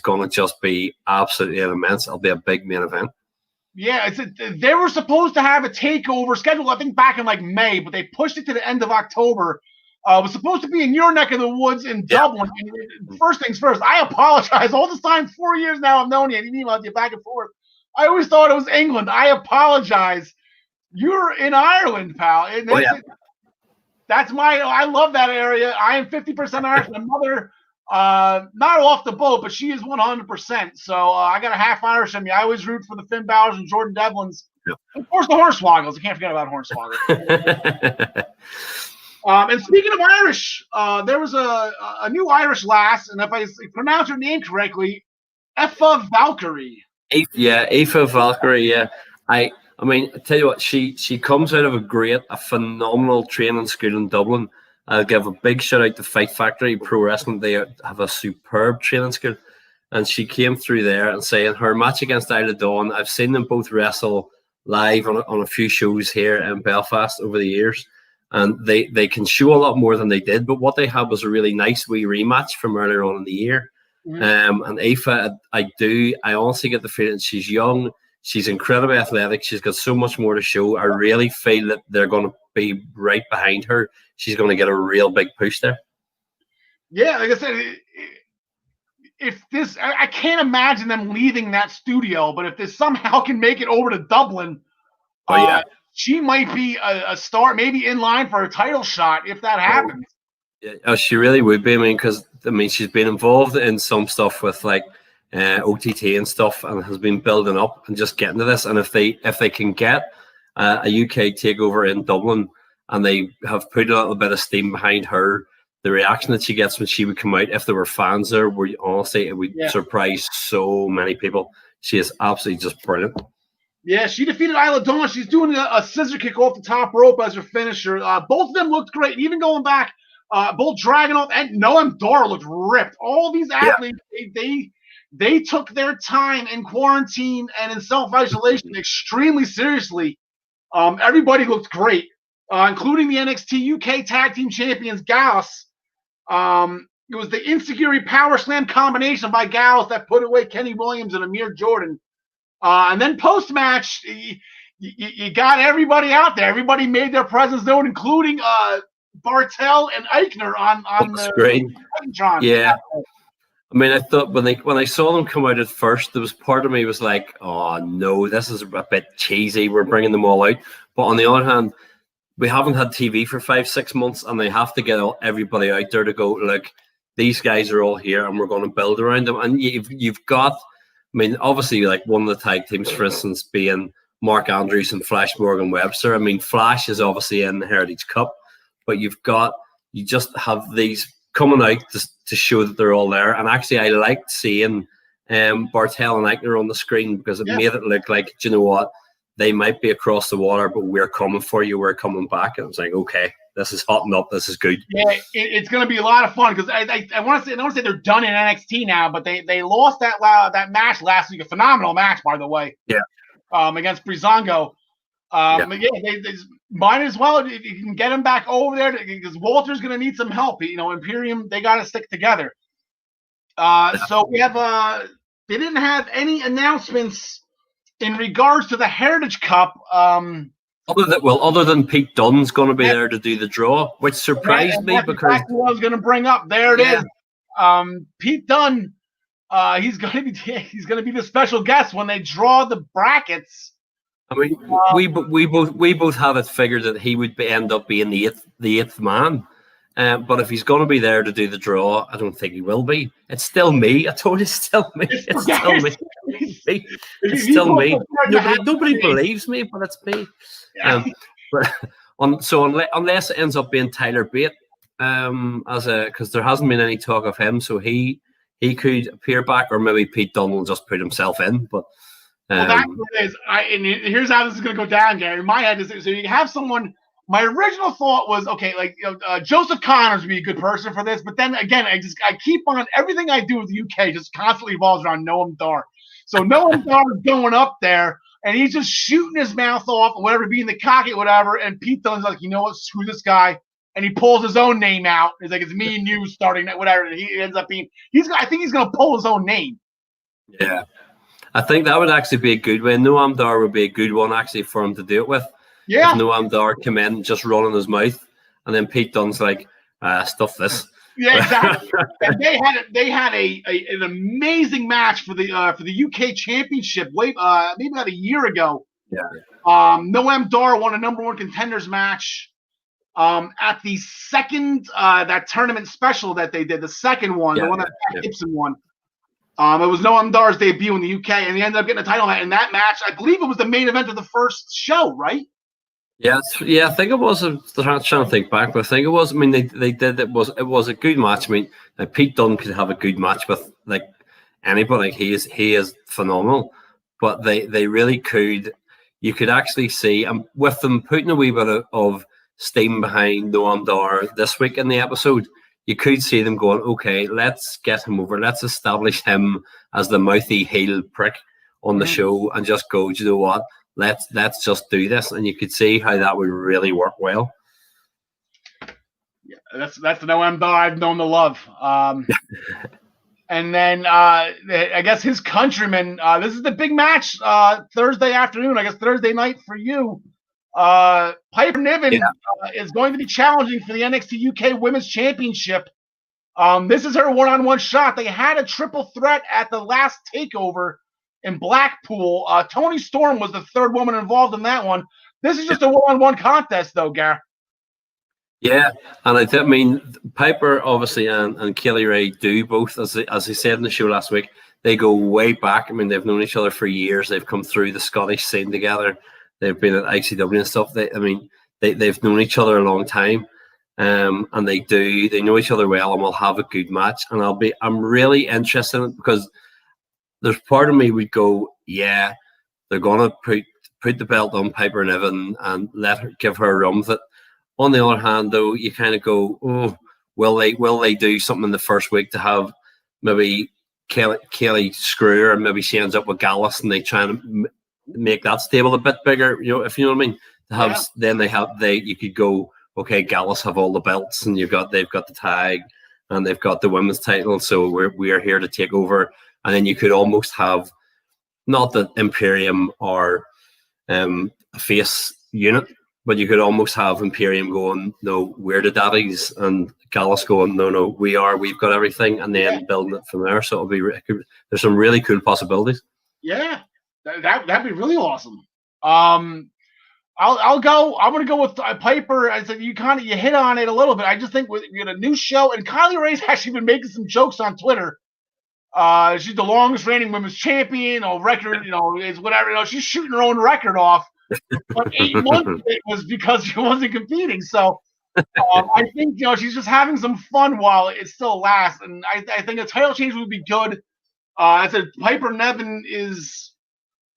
D: going to just be absolutely immense. It'll be a big main event.
A: Yeah, they were supposed to have a takeover scheduled, I think, back in like May, but they pushed it to the end of October. It was supposed to be in your neck of the woods in Dublin. And first things first, I apologize. All this time, 4 years now, I've known you. I didn't email you back and forth. I always thought it was England. I apologize. You're in Ireland, pal. And that's I love that area. I am 50% Irish. My mother, not off the boat, but she is 100%. So I got a half Irish in me. I always root for the Finn Balor's and Jordan Devlin's. Yep. Of course, the Hornswoggles. I can't forget about Hornswoggles. And speaking of Irish, there was a new Irish lass, and if I pronounce her name correctly, Aoife Valkyrie.
D: Aoife Valkyrie. Yeah, I mean, I tell you what, she comes out of a phenomenal training school in Dublin. I'll give a big shout out to Fight Factory Pro Wrestling. They have a superb training school. And she came through there and saying her match against Isla Dawn, I've seen them both wrestle live on a few shows here in Belfast over the years. And they can show a lot more than they did. But what they had was a really nice wee rematch from earlier on in the year. And Aoife, I honestly get the feeling she's young. She's incredibly athletic. She's got so much more to show. I really feel that they're going to be right behind her. She's going to get a real big push there.
A: Yeah, like I said, I can't imagine them leaving that studio, but if this somehow can make it over to Dublin, she might be a star, maybe in line for a title shot if that happens.
D: Yeah, she really would be. I mean, because she's been involved in some stuff with like OTT and stuff, and has been building up and just getting to this. And if they can get a UK takeover in Dublin, and they have put a little bit of steam behind her, the reaction that she gets when she would come out, if there were fans there, honestly, it would surprise so many people. She is absolutely just brilliant.
A: Yeah, she defeated Isla Dawn. She's doing a scissor kick off the top rope as her finisher. Both of them looked great. Even going back, both dragging off, and Noam Dar looked ripped. All these athletes, they took their time in quarantine and in self-isolation extremely seriously. Everybody looked great, including the NXT UK Tag Team Champions, Gallus. It was the Insecurity Power Slam combination by Gallus that put away Kenny Williams and Amir Jordan. And then post-match, you got everybody out there. Everybody made their presence known, including Bartel and Eichner on the
D: screen. Yeah. I mean, I thought when I saw them come out at first, there was part of me was like, oh, no, this is a bit cheesy. We're bringing them all out. But on the other hand, we haven't had TV for 5-6 months, and they have to get everybody out there to go, look, these guys are all here, and we're going to build around them. And you've got, I mean, obviously, like one of the tag teams, for instance, being Mark Andrews and Flash Morgan Webster. I mean, Flash is obviously in the Heritage Cup, but you just have these coming out to show that they're all there. And actually, I liked seeing Bartel and Eichner on the screen because it made it look like, do you know what? They might be across the water, but we're coming for you. We're coming back. And it's like, okay, this is hotting up. This is good.
A: Yeah, it's going to be a lot of fun because I want to say they're done in NXT now, but they lost that match last week. A phenomenal match, by the way.
D: Yeah.
A: Against Breezango. They might as well, if you can get him back over there, because Walter's going to need some help. Imperium, they got to stick together. So we have they didn't have any announcements in regards to the Heritage Cup.
D: Other than Pete Dunne's going to be there to do the draw, which surprised me because
A: exactly what I was going to bring up. There it is. Pete Dunne, he's going to be the special guest when they draw the brackets.
D: I mean, we both have it figured that he would end up being the eighth man. But if he's going to be there to do the draw, I don't think he will be. It's still me. I told you, it's still me. It's still me. It's still me. Nobody believes me, but it's me. Unless it ends up being Tyler Bate, because there hasn't been any talk of him, so he could appear back, or maybe Pete Dunne will just put himself in. But
A: that's what it is. And here's how this is going to go down, Gary. In my head is so you have someone. My original thought was, okay, like Joseph Connors would be a good person for this, but then again, I keep on everything I do with the UK just constantly revolves around Noam Dar. So Noam Dar is going up there, and he's just shooting his mouth off, or whatever, being the cocky, whatever. And Pete Dunne's like, you know what, screw this guy, and he pulls his own name out. He's like, it's me and you starting that, whatever. And he ends up being, I think he's going to pull his own name.
D: Yeah, I think that would actually be a good way. Noam Dar would be a good one actually for him to do it with.
A: Yeah.
D: If Noam Dar come in just running his mouth, and then Pete Dunne's like, stuff this.
A: Yeah, exactly. And they had an amazing match for the UK Championship maybe about a year ago.
D: Yeah.
A: Noam Dar won a #1 contenders match at the second that tournament special that they did, the second one, the one that Pat Gibson won. It was Noam Dar's debut in the UK, and he ended up getting a title match. In that match, I believe it was the main event of the first show, right?
D: Yeah, I think it was. I'm trying to think back, but I think it was. I mean, they did. It was a good match. I mean, Pete Dunne could have a good match with anybody. He is phenomenal, but they really could. you could actually see, with them putting a wee bit of steam behind Noam Dar this week in the episode, you could see them going, okay, let's get him over. Let's establish him as the mouthy heel prick on the show and just go, do you know what? Let's just do this. And you could see how that would really work well.
A: Yeah, that's the Noam Dar I've known to love. And then I guess his countryman, this is the big match Thursday afternoon, I guess Thursday night for you. Piper Niven is going to be challenging for the NXT UK Women's Championship. This is her one-on-one shot. They had a triple threat at the last takeover in Blackpool. Toni Storm was the third woman involved in that one. This is just a one-on-one contest, though, Gar.
D: Yeah, and I mean, Piper obviously and Kaylee Ray do both, as they said in the show last week, they go way back. I mean, they've known each other for years. They've come through the Scottish scene together. They've been at ICW and stuff. They've known each other a long time, and they know each other well, and will have a good match. And I'm really interested in it because there's part of me would go, yeah, they're gonna put the belt on Piper Niven and give her a run with it. On the other hand, though, you kind of go, oh, will they do something in the first week to have maybe Kelly screw her and maybe she ends up with Gallus and they try and make that stable a bit bigger, if you know what I mean? To have then you could go, okay, Gallus have all the belts and they've got the tag and they've got the women's title, so we are here to take over. And then you could almost have not that Imperium are a face unit, but you could almost have Imperium going, no, we're the daddies, and Gallus going, no, we've got everything, and then building it from there. So there's some really cool possibilities. Yeah,
A: that'd be really awesome. I'll go. I'm gonna go with Piper. I said you hit on it a little bit. I just think we got a new show, and Kylie Ray's actually been making some jokes on Twitter. She's the longest reigning women's champion. Record, is whatever. She's shooting her own record off. But 8 months of it was because she wasn't competing. So I think she's just having some fun while it still lasts. And I think a title change would be good. I said Piper Niven is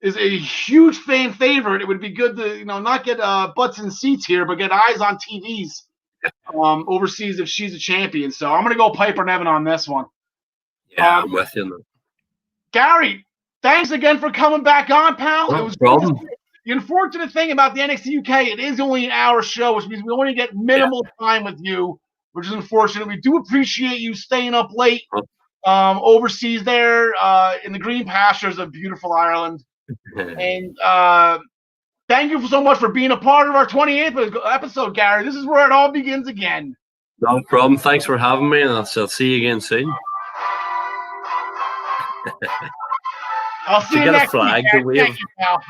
A: a huge fan favorite. It would be good to not get butts in seats here, but get eyes on TVs overseas if she's a champion. So I'm gonna go Piper Niven on this one.
D: Yeah, I'm with you.
A: Gary, thanks again for coming back on, pal.
D: No problem.
A: The unfortunate thing about the NXT UK, it is only an hour show, which means we only get minimal time with you, which is unfortunate. We do appreciate you staying up late overseas there in the green pastures of beautiful Ireland. And thank you so much for being a part of our 28th episode, Gary. This is where it all begins again.
D: No problem. Thanks for having me, and I'll see you again soon.
A: I'll see you next
D: flag
A: week. Thank you, pal.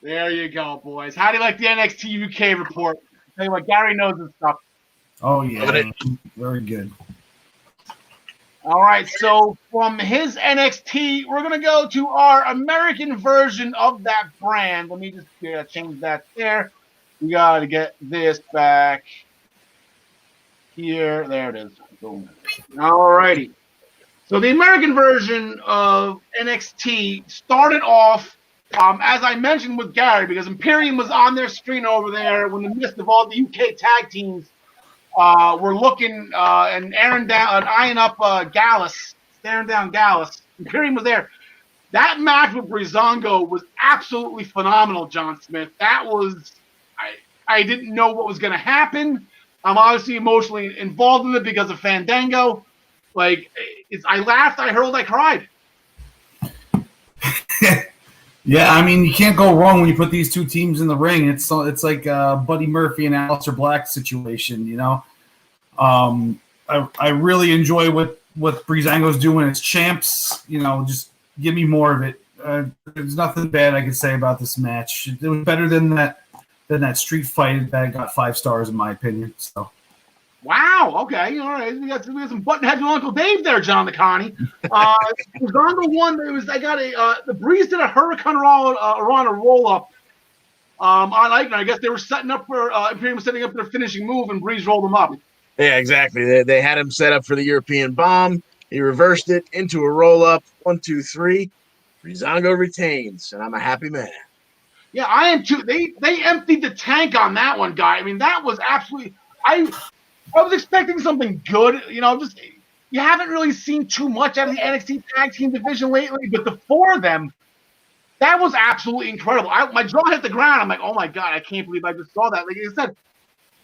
A: There you go, boys. How do you like the NXT UK report? Tell you what, Gary knows his stuff.
C: Oh, yeah. Very good.
A: All right, so from his NXT, we're going to go to our American version of that brand. Let me just change that there. We got to get this back here. There it is. Boom. All righty. So the American version of NXT started off, as I mentioned with Gary, because Imperium was on their screen over there when the midst of all the UK tag teams were looking and eyeing up Gallus, staring down Gallus. Imperium was there. That match with Breezango was absolutely phenomenal, John Smith. That was, I didn't know what was going to happen. I'm obviously emotionally involved in it because of Fandango. I laughed, I hurled, I cried.
C: Yeah, I mean, you can't go wrong when you put these two teams in the ring. It's like Buddy Murphy and Aleister Black situation, I really enjoy what Breezango's doing as champs. Just give me more of it. There's nothing bad I could say about this match. It was better than that street fight that got 5 stars in my opinion. So.
A: Wow. Okay. All right. We got some buttonheads with Uncle Dave there, John the Connie. Breezango won. The Breeze did a Hurricane Rana roll up on Eichner. I guess they were setting up for Imperium was setting up their finishing move, and Breeze rolled them up.
B: Yeah, exactly. They had him set up for the European bomb. He reversed it into a roll up. 1, 2, 3. Breezango retains, and I'm a happy man.
A: Yeah, I am too. They emptied the tank on that one, guy. I mean, that was absolutely. I was expecting something good. Just you haven't really seen too much out of the NXT tag team division lately, but the four of them, that was absolutely incredible. My jaw hit the ground. I'm like, oh my god, I can't believe I just saw that. Like I said,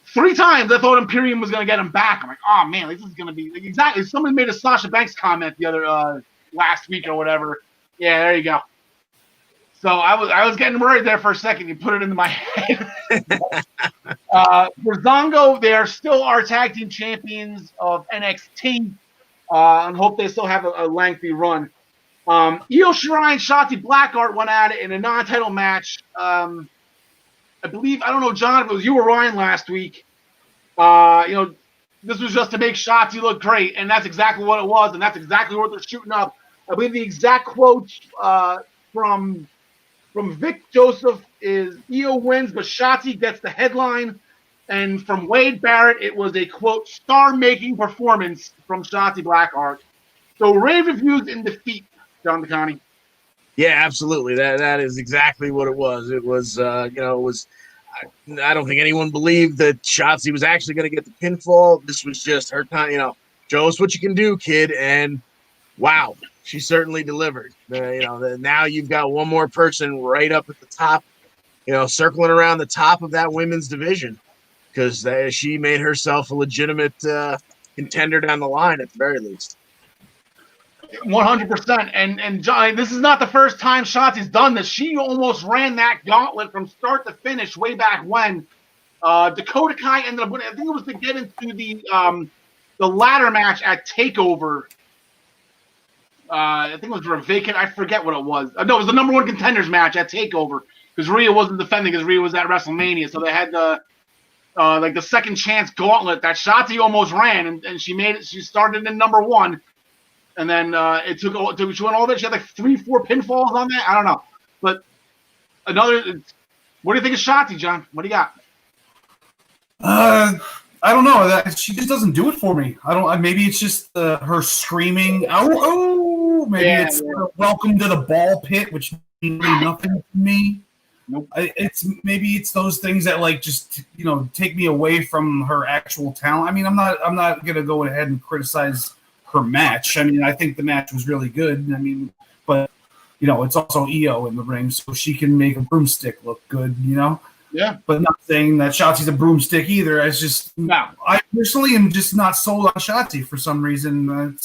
A: 3 times I thought Imperium was going to get him back. I'm like, oh man, this is going to be exactly. Someone made a Sasha Banks comment the other last week or whatever. Yeah, there you go. So I was getting worried there for a second. You put it into my head. Breezango, they are still our tag team champions of NXT, and hope they still have a lengthy run. Io Shirai and Shotzi Blackheart went at it in a non-title match. I believe, I don't know, John, if it was you or Ryan last week. This was just to make Shotzi look great, and that's exactly what it was, and that's exactly what they're shooting up. I believe the exact quote from Vic Joseph is Io wins, but Shotzi gets the headline. And from Wade Barrett, it was a, quote, star-making performance from Shotzi Blackheart. So rave reviews in defeat, John DeConnie.
B: Yeah, absolutely. That is exactly what it was. It was, I don't think anyone believed that Shotzi was actually going to get the pinfall. This was just her time, show us what you can do, kid. And wow, she certainly delivered. Now you've got one more person right up at the top, circling around the top of that women's division, because she made herself a legitimate contender down the line at the very least.
A: 100%. And John, this is not the first time Shotzi's done this. She almost ran that gauntlet from start to finish way back when. Dakota Kai ended up winning. I think it was to get into the ladder match at TakeOver. I think it was for a vacant. I forget what it was. No, it was the number 1 contenders match at TakeOver because Rhea wasn't defending because Rhea was at WrestleMania. So they had the second chance gauntlet that Shotzi almost ran, and she made it. She started in number 1, and then she went all that. She had like 3-4 pinfalls on that. I don't know, but what do you think of Shotzi, John? What do you got?
C: I don't know. She just doesn't do it for me. I don't. Maybe it's just her screaming. Oh! Maybe it's welcome to the ball pit, which means nothing to me.
A: Nope.
C: It's those things that just take me away from her actual talent. I mean, I'm not gonna go ahead and criticize her match. I mean, I think the match was really good. I mean, but it's also Io in the ring, so she can make a broomstick look good.
A: Yeah.
C: But not saying that Shotzi's a broomstick either. It's just I personally am just not sold on Shotzi for some reason.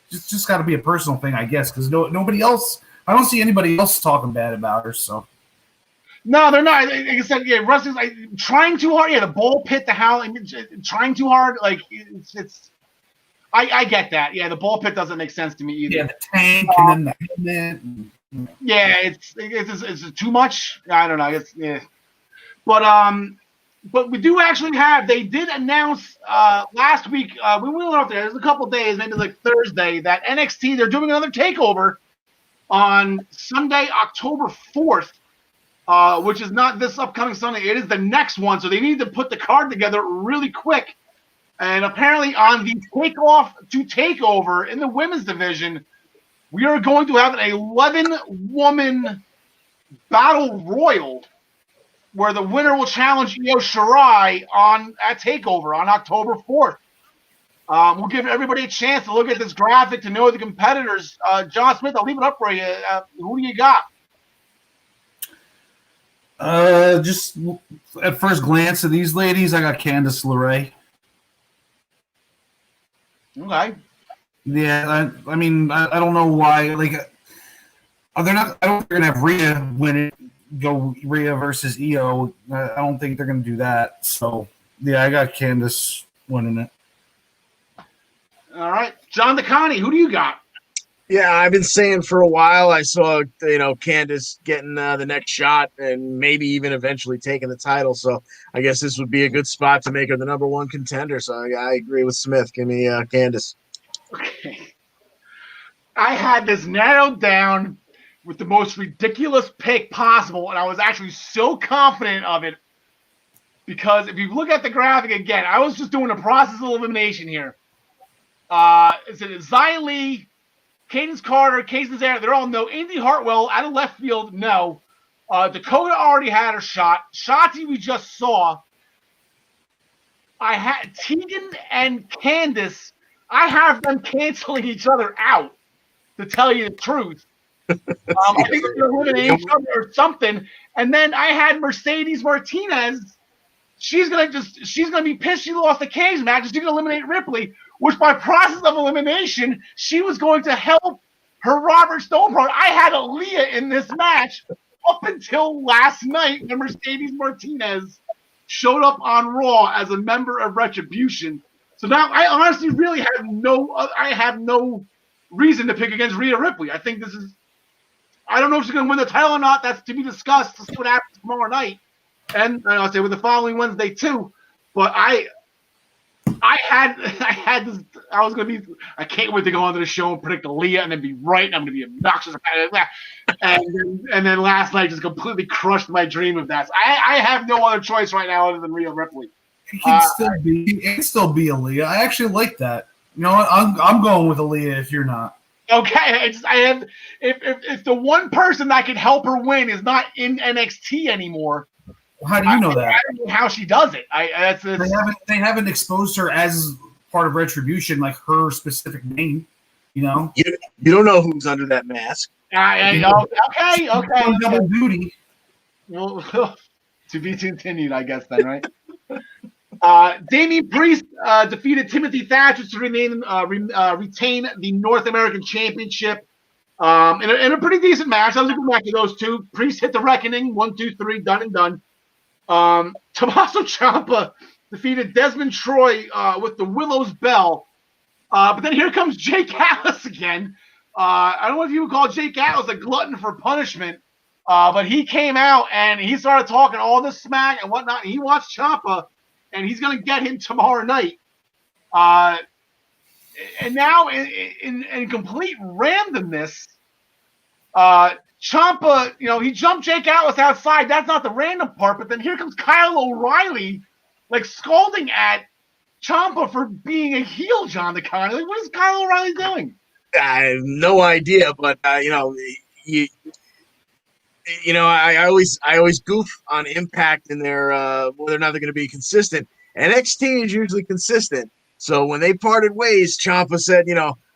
C: It's just got to be a personal thing, I guess, because nobody else. I don't see anybody else talking bad about her. So.
A: No, they're not. Like I said, yeah, wrestling's trying too hard. Yeah, the ball pit, the how, trying too hard. Like it's. I get that. Yeah, the ball pit doesn't make sense to me either.
C: Yeah, the tank and then the helmet.
A: Yeah, it's too much. I don't know. Yeah. But we do actually have. They did announce last week. We went up there. There's a couple days, maybe like Thursday, that NXT they're doing another takeover on Sunday, October 4th, which is not this upcoming Sunday. It is the next one. So they need to put the card together really quick. And apparently, on the takeoff to takeover in the women's division, we are going to have an 11-woman battle royal, where the winner will challenge Io Shirai at TakeOver on October 4th. We'll give everybody a chance to look at this graphic to know the competitors. John Smith, I'll leave it up for you. Who do you got?
C: Just at first glance of these ladies, I got Candice LeRae.
A: Okay.
C: Yeah, I mean, I don't know why. They're not. I don't think they're gonna have Rhea win it. Go Rhea versus Io. I don't think they're going to do that. So, yeah, I got Candice winning it.
A: All right. John DeConnie, who do you got?
B: Yeah, I've been saying for a while I saw, Candice getting the next shot and maybe even eventually taking the title. So I guess this would be a good spot to make her the number 1 contender. So I agree with Smith. Give me Candice.
A: Okay. I had this narrowed down with the most ridiculous pick possible, and I was actually so confident of it because if you look at the graphic again, I was just doing a process of elimination here. It's Xia Li, Cadence Carter, Case Nazare, they're all no. Indy Hartwell out of left field, no. Dakota already had her shot. Shotzi we just saw. I had Tegan and Candace. I have them canceling each other out, to tell you the truth. I think they're going to eliminate each other or something. And then I had Mercedes Martinez. She's gonna be pissed she lost the cage match. She's gonna eliminate Ripley, which by process of elimination, she was going to help her Robert Stone partner. I had Aaliyah in this match up until last night when Mercedes Martinez showed up on Raw as a member of Retribution. So now I honestly really have no reason to pick against Rhea Ripley. I think I don't know if she's going to win the title or not. That's to be discussed to see what happens tomorrow night. And I'll say with the following Wednesday too. But I was going to be, I can't wait to go onto the show and predict Aaliyah and then be right. And I'm going to be obnoxious about it. And then last night just completely crushed my dream of that. So I have no other choice right now other than Rhea Ripley.
C: It can still be Aaliyah. I actually like that. You know what? I'm going with Aaliyah if you're not.
A: Okay, if the one person that could help her win is not in NXT anymore.
C: Well, how do you know that?
A: I don't know how she does it.
C: They haven't exposed her as part of Retribution, like her specific name. You know,
B: you don't know who's under that mask.
A: Okay.
C: Double duty.
A: Well, to be continued, I guess then, right? Damian Priest defeated Timothy Thatcher to retain the North American Championship in a pretty decent match. That was a good match of those two. Priest hit the Reckoning, 1, 2, 3, done and done. Tommaso Ciampa defeated Desmond Troy with the Willow's Bell. But then here comes Jake Atlas again. I don't know if you would call Jake Atlas a glutton for punishment, but he came out and he started talking all this smack and whatnot. And he wants Ciampa, and he's going to get him tomorrow night. And now, in complete randomness, Ciampa, he jumped Jake Atlas outside. That's not the random part. But then here comes Kyle O'Reilly, like scalding at Ciampa for being a heel, John the Con. Like, what is Kyle O'Reilly doing?
B: I have no idea, but I always goof on Impact and their whether or not they're going to be consistent. NXT is usually consistent. So when they parted ways, Ciampa said,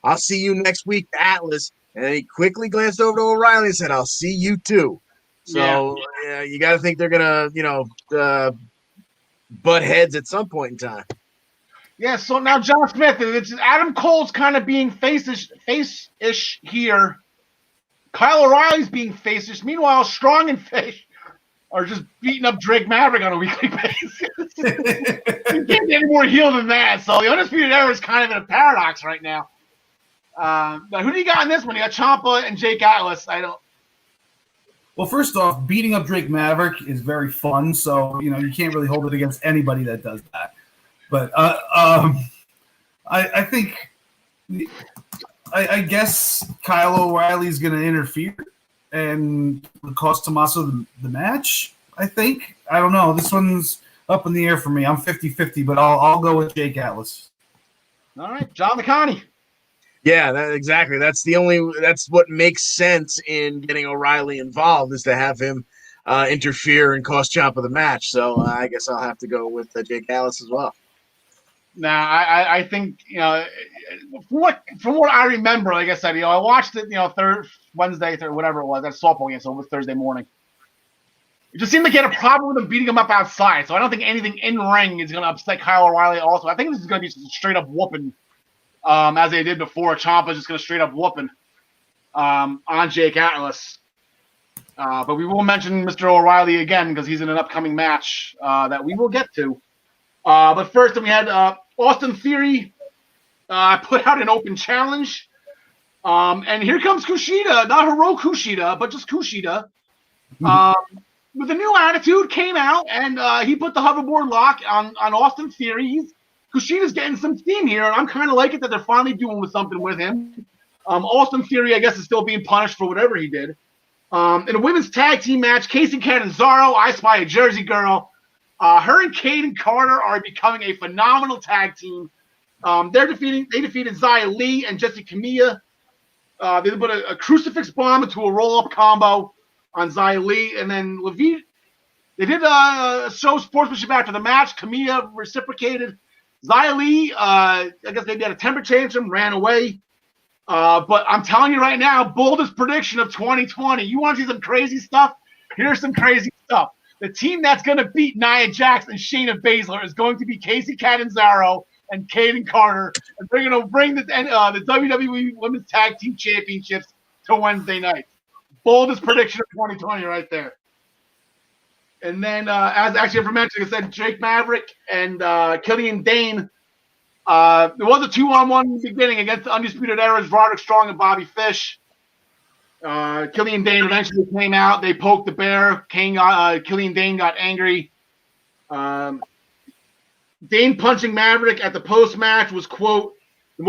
B: I'll see you next week, Atlas. And then he quickly glanced over to O'Reilly and said, I'll see you too. So you got to think they're going to, butt heads at some point in time.
A: Yeah, so now John Smith, it's Adam Cole's kind of being face-ish here. Kyle O'Reilly's being face-ish. Meanwhile, Strong and Fish are just beating up Drake Maverick on a weekly basis. You can't get any more heel than that. So the Undisputed Era is kind of in a paradox right now. But who do you got in this one? You got Ciampa and Jake Atlas.
C: Well, first off, beating up Drake Maverick is very fun. So, you can't really hold it against anybody that does that. But I think I guess Kyle O'Reilly's going to interfere and cost Tommaso the match, I think. I don't know. This one's up in the air for me. I'm 50-50, but I'll go with Jake Atlas.
A: All right, John McConney.
B: Yeah, exactly. That's what makes sense in getting O'Reilly involved is to have him interfere and cost Ciampa the match. So I guess I'll have to go with Jake Atlas as well.
A: Now, I think, from what I remember, like I said, I watched it, Wednesday, whatever it was, that softball game, so it was Thursday morning. It just seemed like he had a problem with him beating him up outside, so I don't think anything in ring is going to upset Kyle O'Reilly also. I think this is going to be just a straight-up whooping, as they did before. Ciampa's just going to straight-up whooping on Jake Atlas. But we will mention Mr. O'Reilly again because he's in an upcoming match that we will get to. But first, we had Austin Theory put out an open challenge. And here comes Kushida, not Hiroki Kushida, but just Kushida. With a new attitude, came out, and he put the hoverboard lock on Austin Theory. Kushida's getting some steam here, and I'm kind of like it that they're finally doing something with him. Austin Theory, I guess, is still being punished for whatever he did. In a women's tag team match, Casey Catanzaro, I Spy a Jersey Girl. Her and Kaden Carter are becoming a phenomenal tag team. They defeated Xia Li and Jessie Camilla. They put a crucifix bomb into a roll-up combo on Xia Li, and then Levine. They did show sportsmanship after the match. Camilla reciprocated. Xia Li, I guess maybe had a temper tantrum, ran away. But I'm telling you right now, boldest prediction of 2020. You want to see some crazy stuff? Here's some crazy stuff. The team that's going to beat Nia Jax and Shayna Baszler is going to be Casey Catanzaro and Kaden Carter, and they're going to bring the WWE Women's Tag Team Championships to Wednesday night. Boldest prediction of 2020 right there. And then, as actually I mentioned, I said Drake Maverick and Killian Dane. There was a 2-on-1 in the beginning against the Undisputed Era's Roderick Strong and Bobby Fish. Killian Dane eventually came out. They poked the bear. Killian Dane got angry. Dane punching Maverick at the post-match was, quote, the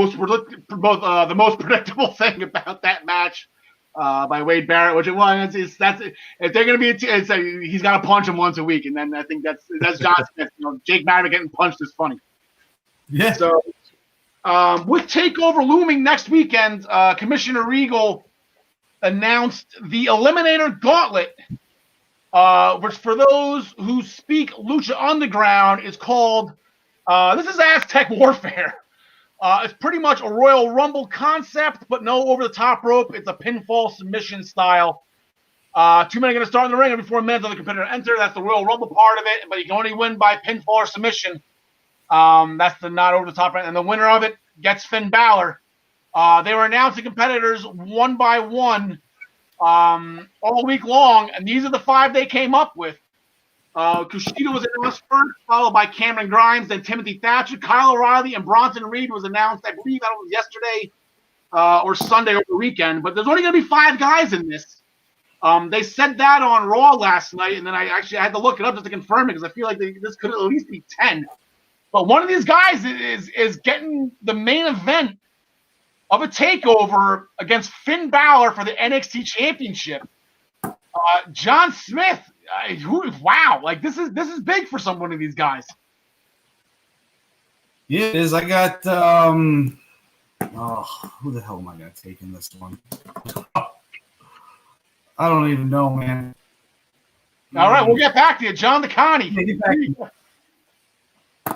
A: most predictable thing about that match by Wade Barrett, which it was. If they're going to be, he's got to punch him once a week, and then I think that's John Smith. Jake Maverick getting punched is funny.
C: Yeah.
A: So, with TakeOver looming next weekend, Commissioner Regal announced the Eliminator Gauntlet, which for those who speak Lucha Underground is called, this is Aztec Warfare. It's pretty much a Royal Rumble concept, but no over-the-top rope. It's a pinfall submission style. 2 men are going to start in the ring every 4 minutes of the competitor enter. That's the Royal Rumble part of it, but you can only win by pinfall or submission. That's the not over the top, and the winner of it gets Finn Balor. They were announcing competitors one by one all week long, and these are the 5 they came up with. Kushida was announced first, followed by Cameron Grimes, then Timothy Thatcher, Kyle O'Reilly, and Bronson Reed was announced, I believe that was yesterday or Sunday over the weekend. But there's only going to be 5 guys in this. They said that on Raw last night, and then I had to look it up just to confirm it because I feel like this could at least be 10. But one of these guys is getting the main event of a takeover against Finn Balor for the NXT Championship. John Smith, wow! Like this is big for one of these guys.
C: Yeah, it is. I got who the hell am I gonna take in this one? I don't even know, man.
A: All right, we'll get back to you, John DeConnie.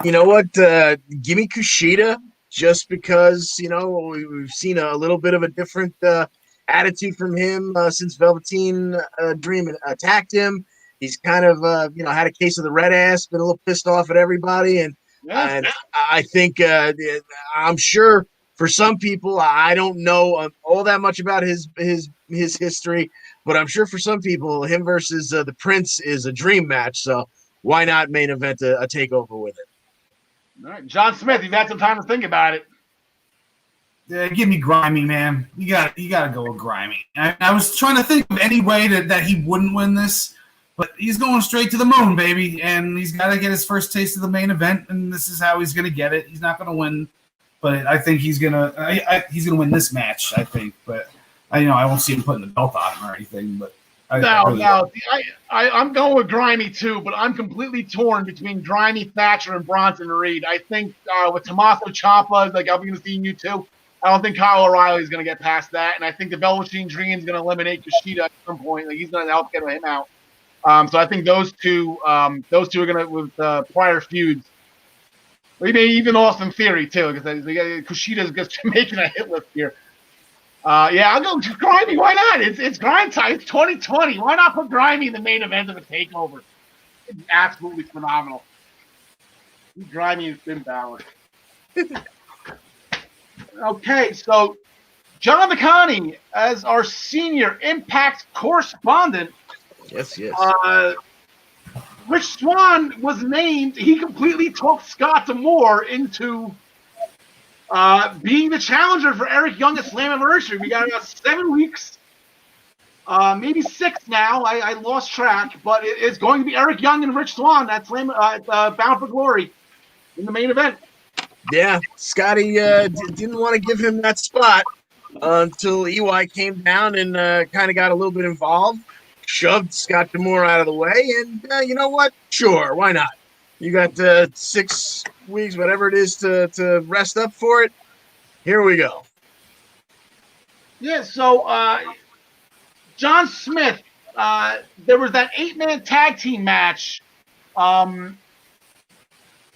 B: You know what? Give me Kushida just because, we've seen a little bit of a different attitude from him since Velveteen Dream attacked him. He's kind of, had a case of the red ass, been a little pissed off at everybody. And I think I'm sure for some people, I don't know all that much about his history, but I'm sure for some people, him versus the Prince is a dream match. So why not main event a takeover with it?
A: All right, John Smith, you've had some time to think about it.
C: Yeah, give me Grimy, man. You got to go with Grimy. I was trying to think of any way that he wouldn't win this, but he's going straight to the moon, baby, and he's got to get his first taste of the main event, and this is how he's going to get it. He's not going to win, but I think he's gonna win this match. I think, but I won't see him putting the belt on him or anything, but.
A: I'm going with Grimy too, but I'm completely torn between Grimy, Thatcher, and Bronson Reed. I think with Tommaso Ciampa, like I'm going to see you too. I don't think Kyle O'Reilly is going to get past that, and I think the Velveteen Dream is going to eliminate Kushida at some point. Like he's going to help get him out. So I think those two are going to with prior feuds. Maybe even Austin Theory too, because Kushida is just making a hit list here. I'll go Grimy. Why not? It's grind time. It's 2020. Why not put Grimy in the main event of a takeover? It's absolutely phenomenal. Grimy and Finn Balor. Okay, so John DeConnie, as our senior Impact correspondent.
B: Yes.
A: Rich Swann was named. He completely talked Scott D'Amore into being the challenger for Eric Young at Slammiversary. We got about 7 weeks, maybe 6 now. I lost track, but it's going to be Eric Young and Rich Swann at Bound for Glory in the main event.
B: Yeah, Scotty didn't want to give him that spot. until EY came down and kind of got a little bit involved, shoved Scott D'Amore out of the way, and you know what? Sure, why not? You got 6 weeks, whatever it is, to rest up for it. Here we go.
A: Yeah, so John Smith, there was that 8-man tag team match.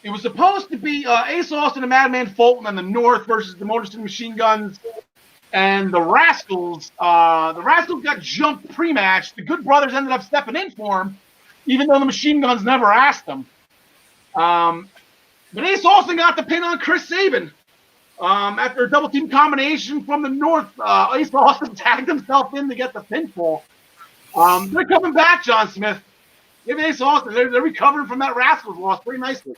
A: It was supposed to be Ace Austin and Madman Fulton in the North versus the Motor City Machine Guns and the Rascals. The Rascals got jumped pre-match. The Good Brothers ended up stepping in for him, even though the Machine Guns never asked them. But Ace Austin got the pin on Chris Sabin. After a double team combination from the North, Ace Austin tagged himself in to get the pinfall. They're coming back, John Smith. Give Ace Austin. They're recovering from that Rascals loss pretty nicely.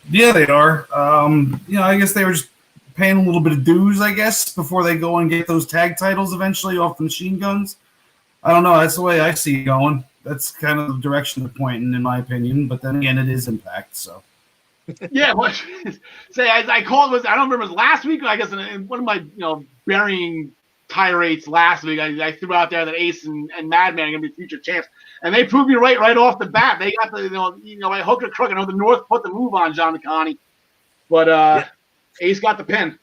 C: Yeah, they are. I guess they were just paying a little bit of dues, I guess, before they go and get those tag titles eventually off the Machine Guns. I don't know. That's the way I see it going. That's kind of the direction they're pointing, in my opinion. But then again, it is Impact, so.
A: Yeah, say I called it. I don't remember it was last week. I guess in one of my burying tirades last week, I threw out there that Ace and Madman are going to be future champs, and they proved me right off the bat. They got the by hook or crook. I know the North put the move on John McConney, but yeah. Ace got the pin.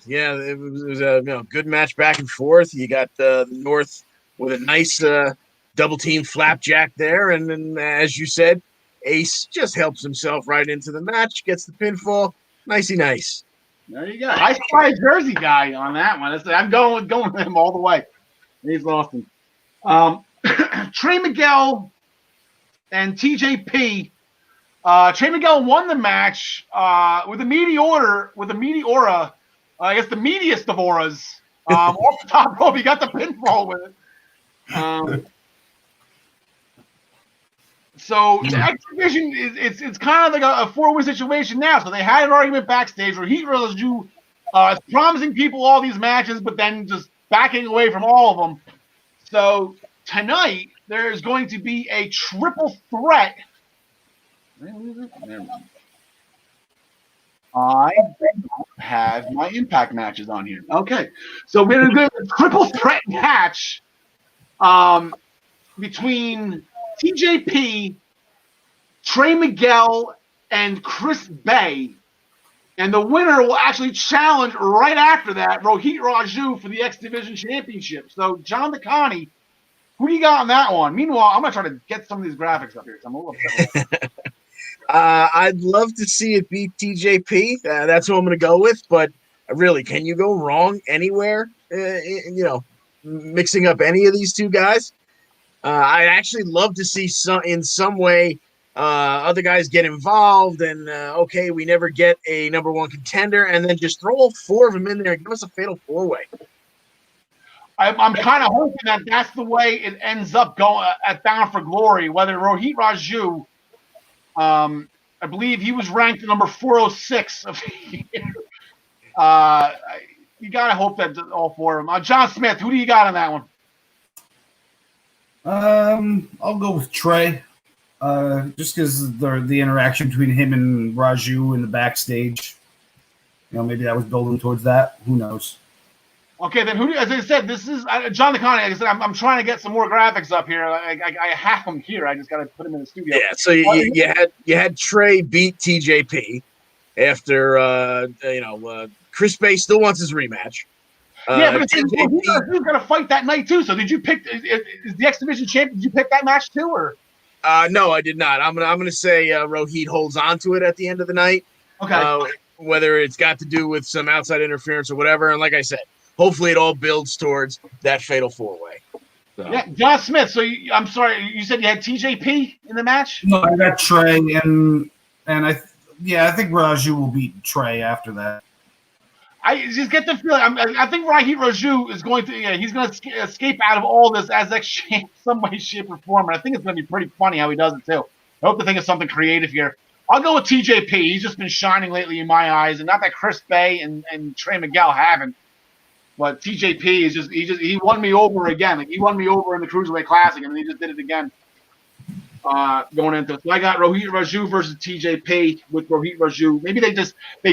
B: Yeah, it was a good match back and forth. You got the North with a nice double team flapjack there, and then as you said, Ace just helps himself right into the match, gets the pinfall. Nicey nice.
A: There you go. I saw a Jersey guy on that one. I'm going with him all the way. He's lost him. Trey Miguel and TJP. Trey Miguel won the match with a meteora. I guess the meatiest of auras. Off the top rope, he got the pinfall with it. So the X Division it's kind of like a 4-way situation now. So they had an argument backstage where Heat Raju is promising people all these matches, but then just backing away from all of them. So tonight there's going to be a triple threat. I don't have my Impact matches on here. Okay, so we're going to do a triple threat match between TJP, Trey Miguel, and Chris Bay. And the winner will actually challenge right after that Rohit Raju for the X Division Championship. So, John McConney, who do you got on that one? Meanwhile, I'm going to try to get some of these graphics up here. So I'm a little upset.
B: I'd love to see it beat TJP. That's who I'm going to go with. But really, can you go wrong anywhere? Mixing up any of these two guys? I'd actually love to see in some way other guys get involved and, okay, we never get a number one contender, and then just throw all 4 of them in there and give us a fatal 4-way.
A: I'm kind of hoping that that's the way it ends up going at Bound for Glory, whether Rohit Raju, I believe he was ranked number 406 of the year. You got to hope that all 4 of them. John Smith, who do you got on that one?
C: I'll go with Trey, just because the interaction between him and Raju in the backstage. Maybe that was building towards that. Who knows?
A: Okay, then as I said, this is John McConney. Like I said, I'm trying to get some more graphics up here. I have them here. I just got to put them in the studio.
B: Yeah. So you had Trey beat TJP after Chris Bay still wants his rematch.
A: Yeah, but he's going to fight that night too. So did you pick? Is the X Division champion? Did you pick that match too, or?
B: No, I did not. I'm gonna say Rohit holds on to it at the end of the night.
A: Okay.
B: Whether it's got to do with some outside interference or whatever, and like I said, hopefully it all builds towards that fatal 4-way. So. Yeah,
A: John Smith. So I'm sorry, you said you had TJP in the match?
C: No, I got Trey, and I think Raju will beat Trey after that.
A: I just get the feeling. I think Rohit Raju is going to. He's going to escape out of all this as X champ some way, shape, or form. And I think it's going to be pretty funny how he does it too. I hope to think of something creative here. I'll go with TJP. He's just been shining lately in my eyes, and not that Chris Bay and Trey Miguel haven't. But TJP is he won me over again. Like he won me over in the Cruiserweight Classic, and he just did it again. going into it. So I got Rohit Raju versus TJP with Rohit Raju. Maybe they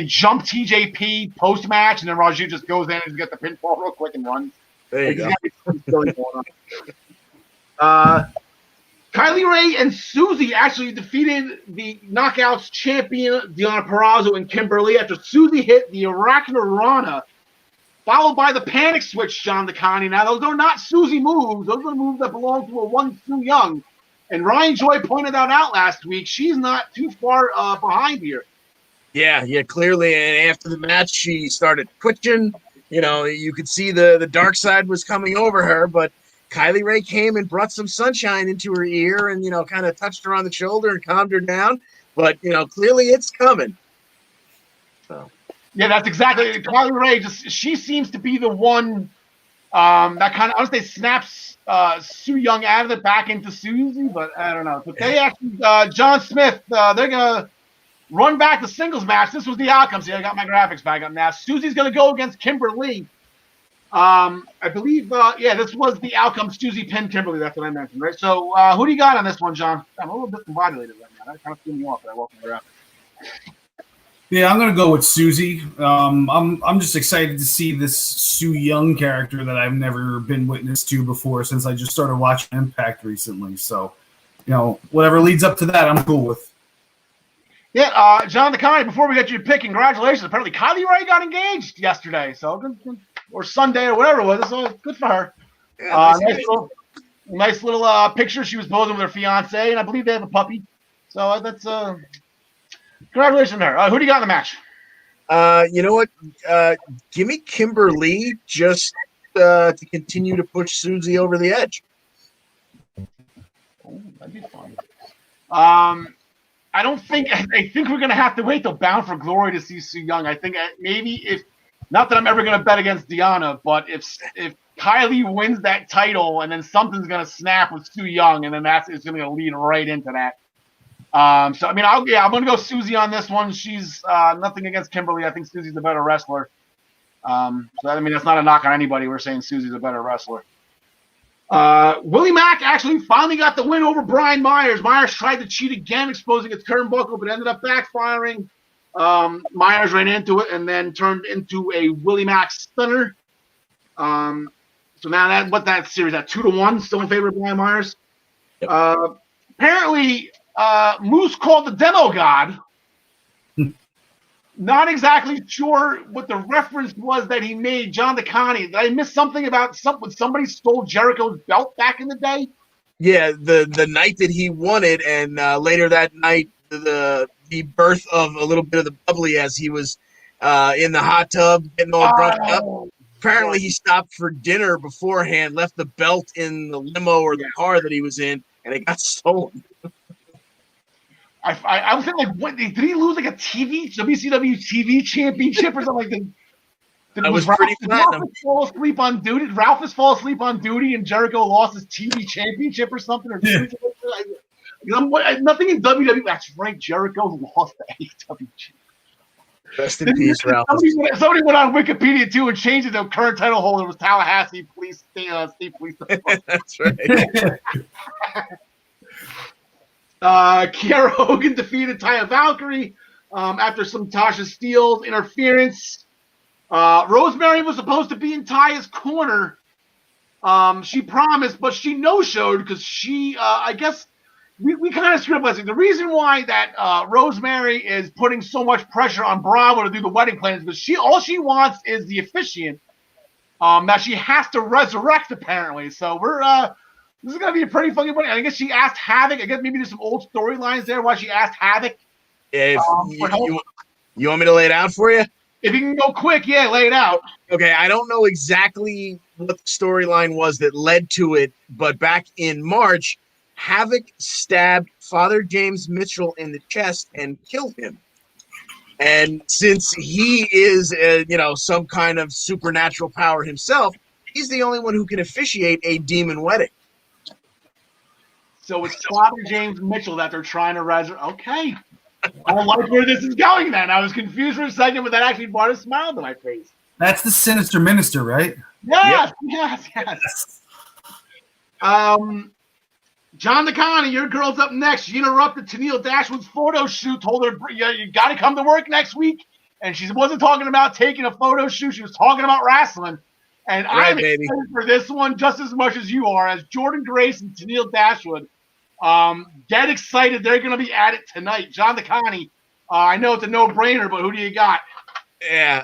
A: jump TJP post match and then Raju just goes in and gets the pinfall real quick and runs.
B: There you go.
A: Kylie Ray and Susie actually defeated the Knockouts champion Deonna Purrazzo and Kimberly after Susie hit the Arachne followed by the Panic Switch, John DeConnie. Now, those are not Susie moves. Those are moves that belong to a one Su Yung. And Ryan Joy pointed that out last week. She's not too far behind here.
B: Yeah, clearly. And after the match, she started twitching. You could see the dark side was coming over her, but Kylie Ray came and brought some sunshine into her ear and, kind of touched her on the shoulder and calmed her down. But, clearly it's coming. So.
A: Yeah, that's exactly it. Kylie Ray. She seems to be the one that kind of, I would say, snaps Su Yung out of it back into Susie, but I don't know. But they actually, John Smith, they're going to run back the singles match. This was the outcome. See, I got my graphics back up now. Susie's going to go against Kimberly. I believe, this was the outcome. Susie pinned Kimberly. That's what I mentioned, right? So, who do you got on this one, John? I'm a little bit discombobulated right now. That kind of threw me off. But I welcome your graphics.
C: Yeah, I'm gonna go with Susie. I'm just excited to see this Su Yung character that I've never been witness to before since I just started watching Impact recently. So, whatever leads up to that, I'm cool with.
A: Yeah, John DeConnie, before we get you to pick, congratulations. Apparently, Kylie Ray got engaged yesterday, so good, or Sunday or whatever it was. So good for her.
B: Yeah,
A: nice little picture. She was posing with her fiance, and I believe they have a puppy. So that's congratulations to her. Who do you got in the match?
B: You know what? Give me Kimberly just to continue to push Susie over the edge.
A: Oh, that'd be fun. I think we're gonna have to wait till Bound for Glory to see Su Yung. I think maybe if not that I'm ever gonna bet against Deonna, but if Kylie wins that title and then something's gonna snap with Su Yung, and then it's gonna lead right into that. So I mean, I'm gonna go Susie on this one. She's nothing against Kimberly. I think Susie's a better wrestler. So I mean, that's not a knock on anybody. We're saying Susie's a better wrestler. Willie Mack actually finally got the win over Brian Myers. Myers tried to cheat again, exposing his turnbuckle, but ended up backfiring. Myers ran into it and then turned into a Willie Mack stunner. So now that series at 2-1, still in favor of Brian Myers. Yep. Apparently, Moose called the Demo God. Not exactly sure what the reference was that he made. John DeConnie, did I miss something about when somebody stole Jericho's belt back in the day?
B: Yeah, the night that he won it, and later that night, the birth of a little bit of the bubbly as he was in the hot tub getting all drunk up. Apparently, he stopped for dinner beforehand, left the belt in the limo or the car that he was in, and it got stolen.
A: I was thinking, like, what did he lose like a WCW TV championship or something?
B: That was pretty platinum.
A: Ralph fall asleep on duty. Ralph is fall asleep on duty, and Jericho lost his TV championship or something. Nothing in WWE. That's right, Jericho lost the AEW.
B: Rest in peace, Ralph.
A: Somebody went on Wikipedia too and changed it to current title holder was Tallahassee Police State Police.
B: That's right.
A: Kiera Hogan defeated Taya Valkyrie after some Tasha Steelz interference. Rosemary was supposed to be in Taya's corner. She promised, but she no-showed because she, I guess, we kind of screwed up last week. The reason why that Rosemary is putting so much pressure on Bravo to do the wedding plans is because all she wants is the officiant that she has to resurrect, apparently. So this is going to be a pretty funny one. I guess she asked Havoc. I guess maybe there's some old storylines there why she asked Havoc.
B: Yeah, you want me to lay it out for you?
A: If you can go quick, yeah, lay it out.
B: Okay, I don't know exactly what the storyline was that led to it, but back in March, Havoc stabbed Father James Mitchell in the chest and killed him. And since he is, some kind of supernatural power himself, he's the only one who can officiate a demon wedding.
A: So it's Father James Mitchell that they're trying to resurrect. Okay. I don't like where this is going then. I was confused for a second, but that actually brought a smile to my face.
C: That's the Sinister Minister, right?
A: Yes, yep. Yes. John DeConnie, your girl's up next. She interrupted Tennille Dashwood's photo shoot, told her, you got to come to work next week. And she wasn't talking about taking a photo shoot. She was talking about wrestling. And I'm excited for this one just as much as you are, as Jordan Grace and Tennille Dashwood get excited. They're going to be at it tonight. John DeConnie, I know it's a no-brainer, but who do you got?
B: Yeah,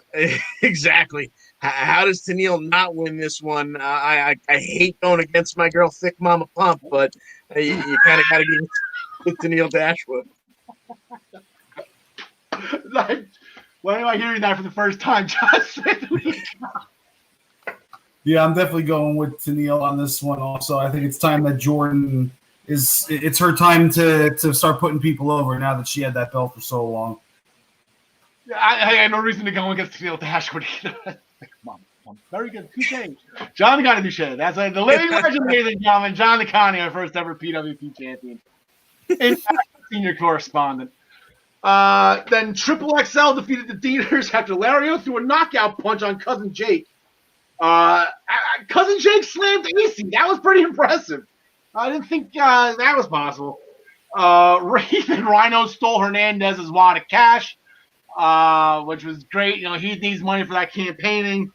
B: exactly. How does Tennille not win this one? I hate going against my girl, Thick Mama Pump, but you kind of got to give it to Tennille Dashwood.
A: Why am I hearing that for the first time, John?
C: Yeah, I'm definitely going with Tennille on this one also. I think it's time that Jordan it's her time to start putting people over now that she had that belt for so long.
A: I had no reason to go against Tennille Dashwood either. Come on. Very good. Touche. John DeConnie Touche. That's the living legend, ladies and gentlemen. John DeConnie, our first ever PWP champion. In fact, senior correspondent. Then Triple XL defeated the Deeters after Lario threw a knockout punch on Cousin Jake. Cousin Jake slammed AC. That was pretty impressive. I didn't think that was possible. Wraith and Rhino stole Hernandez's wad of cash, which was great. He needs money for that campaigning.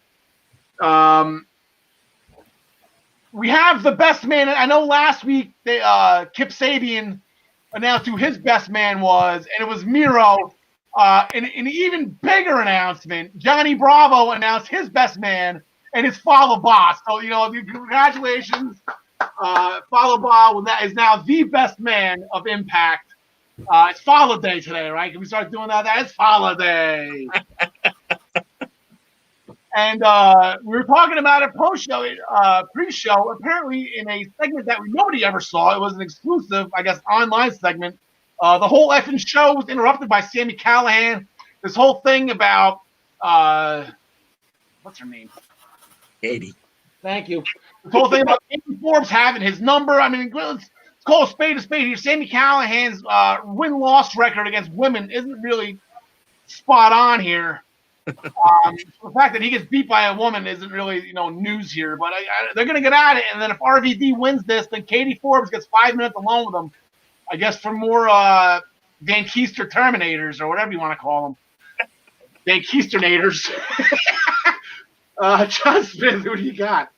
A: We have the best man. I know last week Kip Sabian announced who his best man was, and it was Miro. In an even bigger announcement, Johnny Bravo announced his best man, and it's Follow Boss. So, congratulations. Follow Boss is now the best man of Impact. It's Follow Day today, right? Can we start doing that? It's Follow Day. And we were talking about it post-show, pre-show. Apparently, in a segment that nobody ever saw, it was an exclusive, I guess, online segment. The whole effing show was interrupted by Sami Callihan. This whole thing about what's her name?
B: Katie.
A: Thank you. This whole thing about Katie Forbes having his number. I mean, let's call a spade here. Sami Callihan's win-loss record against women isn't really spot on here. The fact that he gets beat by a woman isn't really, news here. But they're going to get at it. And then if RVD wins this, then Katie Forbes gets 5 minutes alone with him. I guess for more Van Keister Terminators or whatever you want to call them. Van Keisternators. John Smith, who do you got?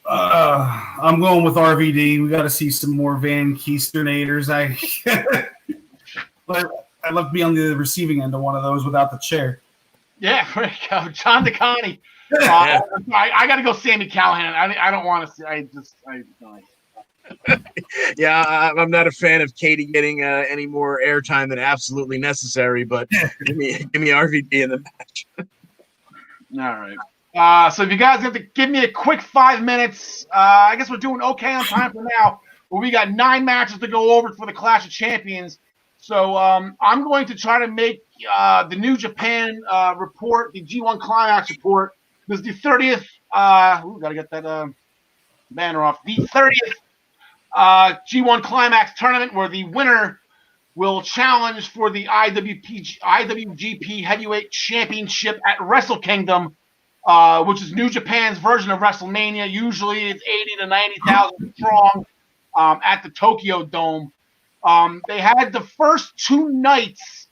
C: I'm going with RVD. We got to see some more Van Keisternators. I'd love to be on the receiving end of one of those without the chair.
A: Yeah, there you go. John DeConnie. I got to go Sami Callihan. I don't want to see.
B: Yeah, I'm not a fan of Katie getting any more airtime than absolutely necessary, but give me RVD in the match.
A: All right. So if you guys have to give me a quick 5 minutes, I guess we're doing okay on time for now. But we got 9 matches to go over for the Clash of Champions. So I'm going to try to make the New Japan report, the G1 Climax report. This is the 30th. Got to get that banner off. The 30th G1 Climax tournament, where the winner will challenge for the IWGP Heavyweight Championship at Wrestle Kingdom, which is New Japan's version of WrestleMania. Usually it's 80 to 90,000 strong at the Tokyo Dome. They had the first 2 nights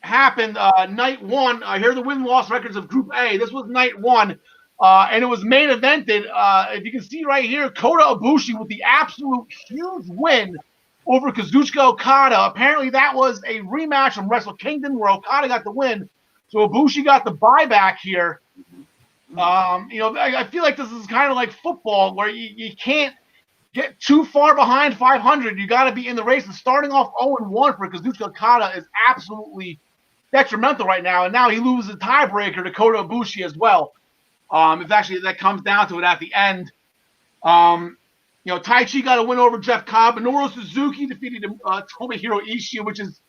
A: happen. Night 1, here are the win-loss records of Group A. This was night 1. And it was main evented. If you can see right here, Kota Ibushi with the absolute huge win over Kazuchika Okada. Apparently, that was a rematch from Wrestle Kingdom where Okada got the win. So Ibushi got the buyback here. I feel like this is kind of like football where you can't get too far behind 500. You got to be in the race. And starting off 0-1 for Kazuchika Okada is absolutely detrimental right now. And now he loses a tiebreaker to Kota Ibushi as well. If actually that comes down to it at the end. Taichi got a win over Jeff Cobb. Minoru Suzuki defeated Tomohiro Ishii, which is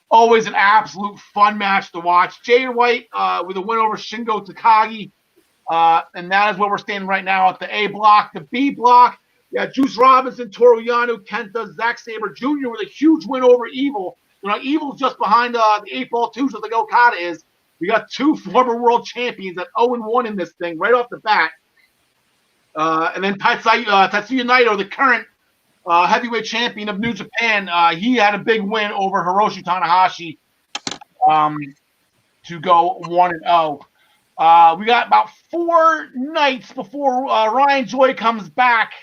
A: always an absolute fun match to watch. Jay White with a win over Shingo Takagi. And that is where we're standing right now at the A block. The B block, Juice Robinson, Toru Yano, Kenta, Zack Sabre Jr. with a huge win over Evil. Evil's just behind the 8-ball 2, so the Okada is. We got 2 former world champions at 0-1 in this thing right off the bat. And then Tetsuya Naito, the current heavyweight champion of New Japan, he had a big win over Hiroshi Tanahashi to go 1-0. We got about 4 nights before Ryan Joy comes back.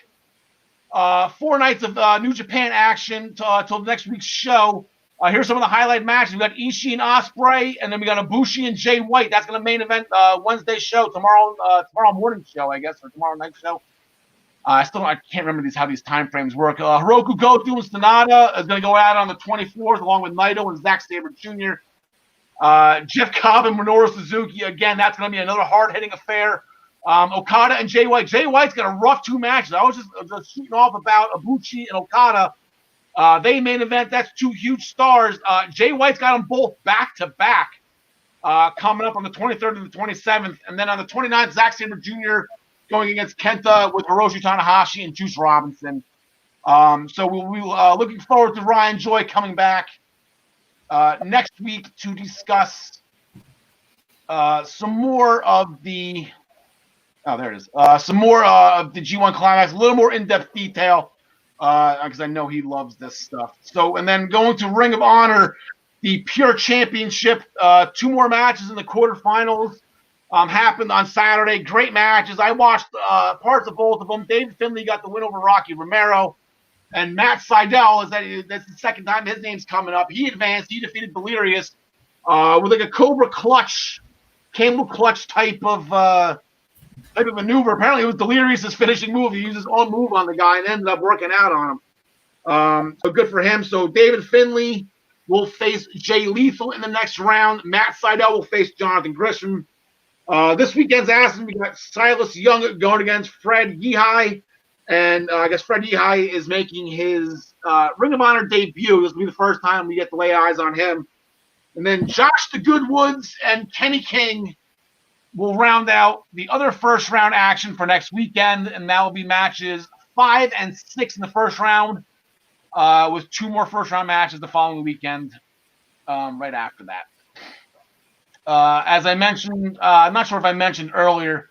A: 4 nights of New Japan action till next week's show. Here's some of the highlight matches. We got Ishii and Ospreay, and then we got Ibushi and Jay White. That's going to main event Wednesday show, tomorrow morning show, I guess, or tomorrow night show. I can't remember how these time frames work. Hiroku Goto and Sonata is going to go out on the 24th, along with Naito and Zack Sabre Jr. Jeff Cobb and Minoru Suzuki. Again, that's going to be another hard-hitting affair. Okada and Jay White. Jay White's got a rough 2 matches. I was just shooting off about Ibushi and Okada. They main event. That's 2 huge stars. Jay White's got them both back-to-back coming up on the 23rd and the 27th. And then on the 29th, Zack Sabre Jr. going against Kenta with Hiroshi Tanahashi and Juice Robinson. So we'll be looking forward to Ryan Joy coming back next week to discuss some more of the some more of the G1 Climax, a little more in-depth detail, because I know he loves this stuff. So, and then going to Ring of Honor, the Pure Championship, 2 more matches in the quarterfinals happened on Saturday. Great matches. I watched parts of both of them. David Finlay got the win over Rocky Romero. And Matt Sydal, that's the second time his name's coming up. He advanced. He defeated Delirious with like a Cobra Clutch, Camel Clutch type of maneuver. Apparently, it was Delirious's finishing move. He used his own move on the guy and ended up working out on him. So good for him. So David Finlay will face Jay Lethal in the next round. Matt Sydal will face Jonathan Grisham. This weekend's action, we got Silas Young going against Fred Yehai. And I guess Fred Yehai is making his Ring of Honor debut. This will be the first time we get to lay eyes on him. And then Josh the Goodwoods and Kenny King will round out the other first-round action for next weekend, and that will be matches 5 and 6 in the first round, with 2 more first-round matches the following weekend right after that. As I mentioned, I'm not sure if I mentioned earlier,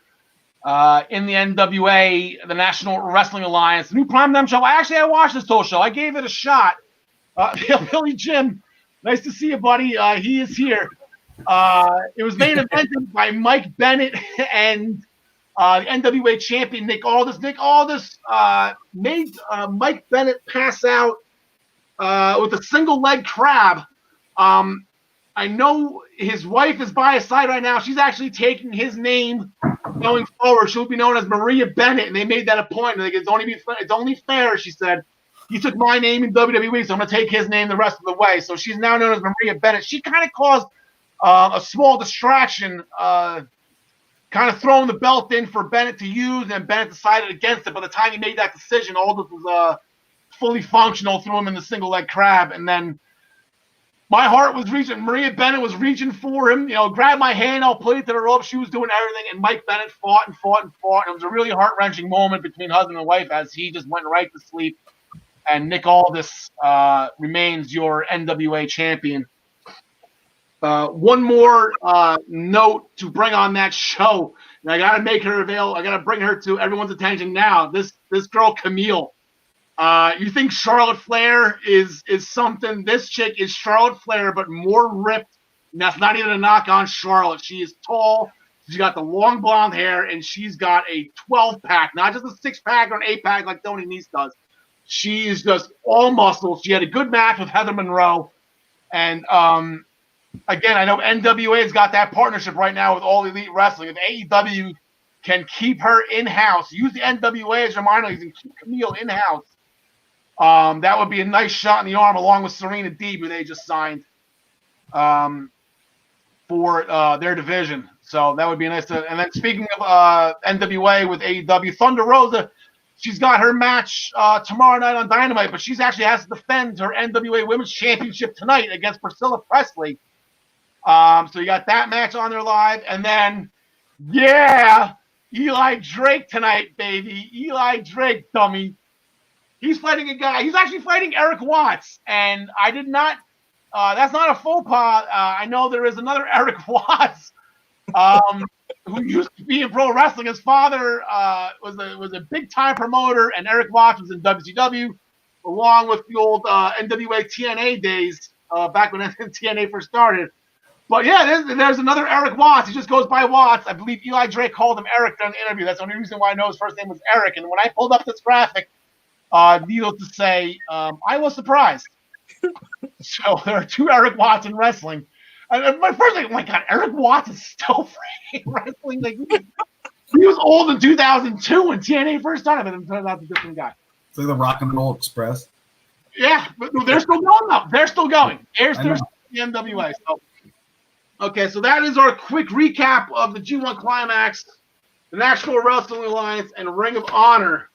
A: in the NWA, the National Wrestling Alliance, the new Primetime show. I watched this whole show. I gave it a shot. Billy Jim, nice to see you, buddy. He is here. It was main evented by Mike Bennett and the NWA champion Nick Aldis. Nick Aldis made Mike Bennett pass out with a single leg crab. I know his wife is by his side right now. She's actually taking his name going forward. She'll be known as Maria Bennett, and they made that a point. Like, it's only fair, she said. He took my name in WWE, so I'm going to take his name the rest of the way. So she's now known as Maria Bennett. She kind of caused a small distraction, kind of throwing the belt in for Bennett to use, and Bennett decided against it. By the time he made that decision, Aldis was fully functional, threw him in the single leg crab, and then my heart was reaching. Maria Bennett was reaching for him. Grabbed my hand. I'll play it to the rope. She was doing everything, and Mike Bennett fought and fought and fought. And it was a really heart-wrenching moment between husband and wife as he just went right to sleep. And Nick Aldis remains your NWA champion. One more note to bring on that show. And I got to make her available. I got to bring her to everyone's attention now. This girl, Camille. You think Charlotte Flair is something? This chick is Charlotte Flair, but more ripped. And that's not even a knock on Charlotte. She is tall. She's got the long blonde hair, and she's got a 12-pack, not just a 6-pack or an 8-pack like Tony Nese does. She is just all muscles. She had a good match with Heather Monroe. And, again, I know NWA's got that partnership right now with All Elite Wrestling. If AEW can keep her in-house, use the NWA as your minor leagues and keep Camille in-house, that would be a nice shot in the arm, along with Serena Deeb, who they just signed for their division. So that would be nice to. And then speaking of NWA with AEW, Thunder Rosa, she's got her match tomorrow night on Dynamite, but she's actually has to defend her NWA Women's Championship tonight against Priscilla Presley. So you got that match on there live, and then Eli Drake tonight, baby. Eli Drake, dummy. He's fighting a guy. He's actually fighting Eric Watts, and I did not. That's not a faux pas. I know there is another Eric Watts. who used to be in pro wrestling. His father was a big time promoter, and Eric Watts was in WCW, along with the old NWA TNA days back when TNA first started. But yeah, there's another Eric Watts. He just goes by Watts. I believe Eli Drake called him Eric during the interview. That's the only reason why I know his first name was Eric. And when I pulled up this graphic, needless to say, I was surprised. So there are two Eric Watts in wrestling. And my first thing, oh my God, Eric Watts is still freaking wrestling. Like, he was old in 2002 when TNA first started, but it turns out it's a different guy.
C: It's like the Rock and Roll Express.
A: Yeah, but they're still going up. They're still going. There's the NWA. So, okay, so that is our quick recap of the G1 Climax, the National Wrestling Alliance, and Ring of Honor.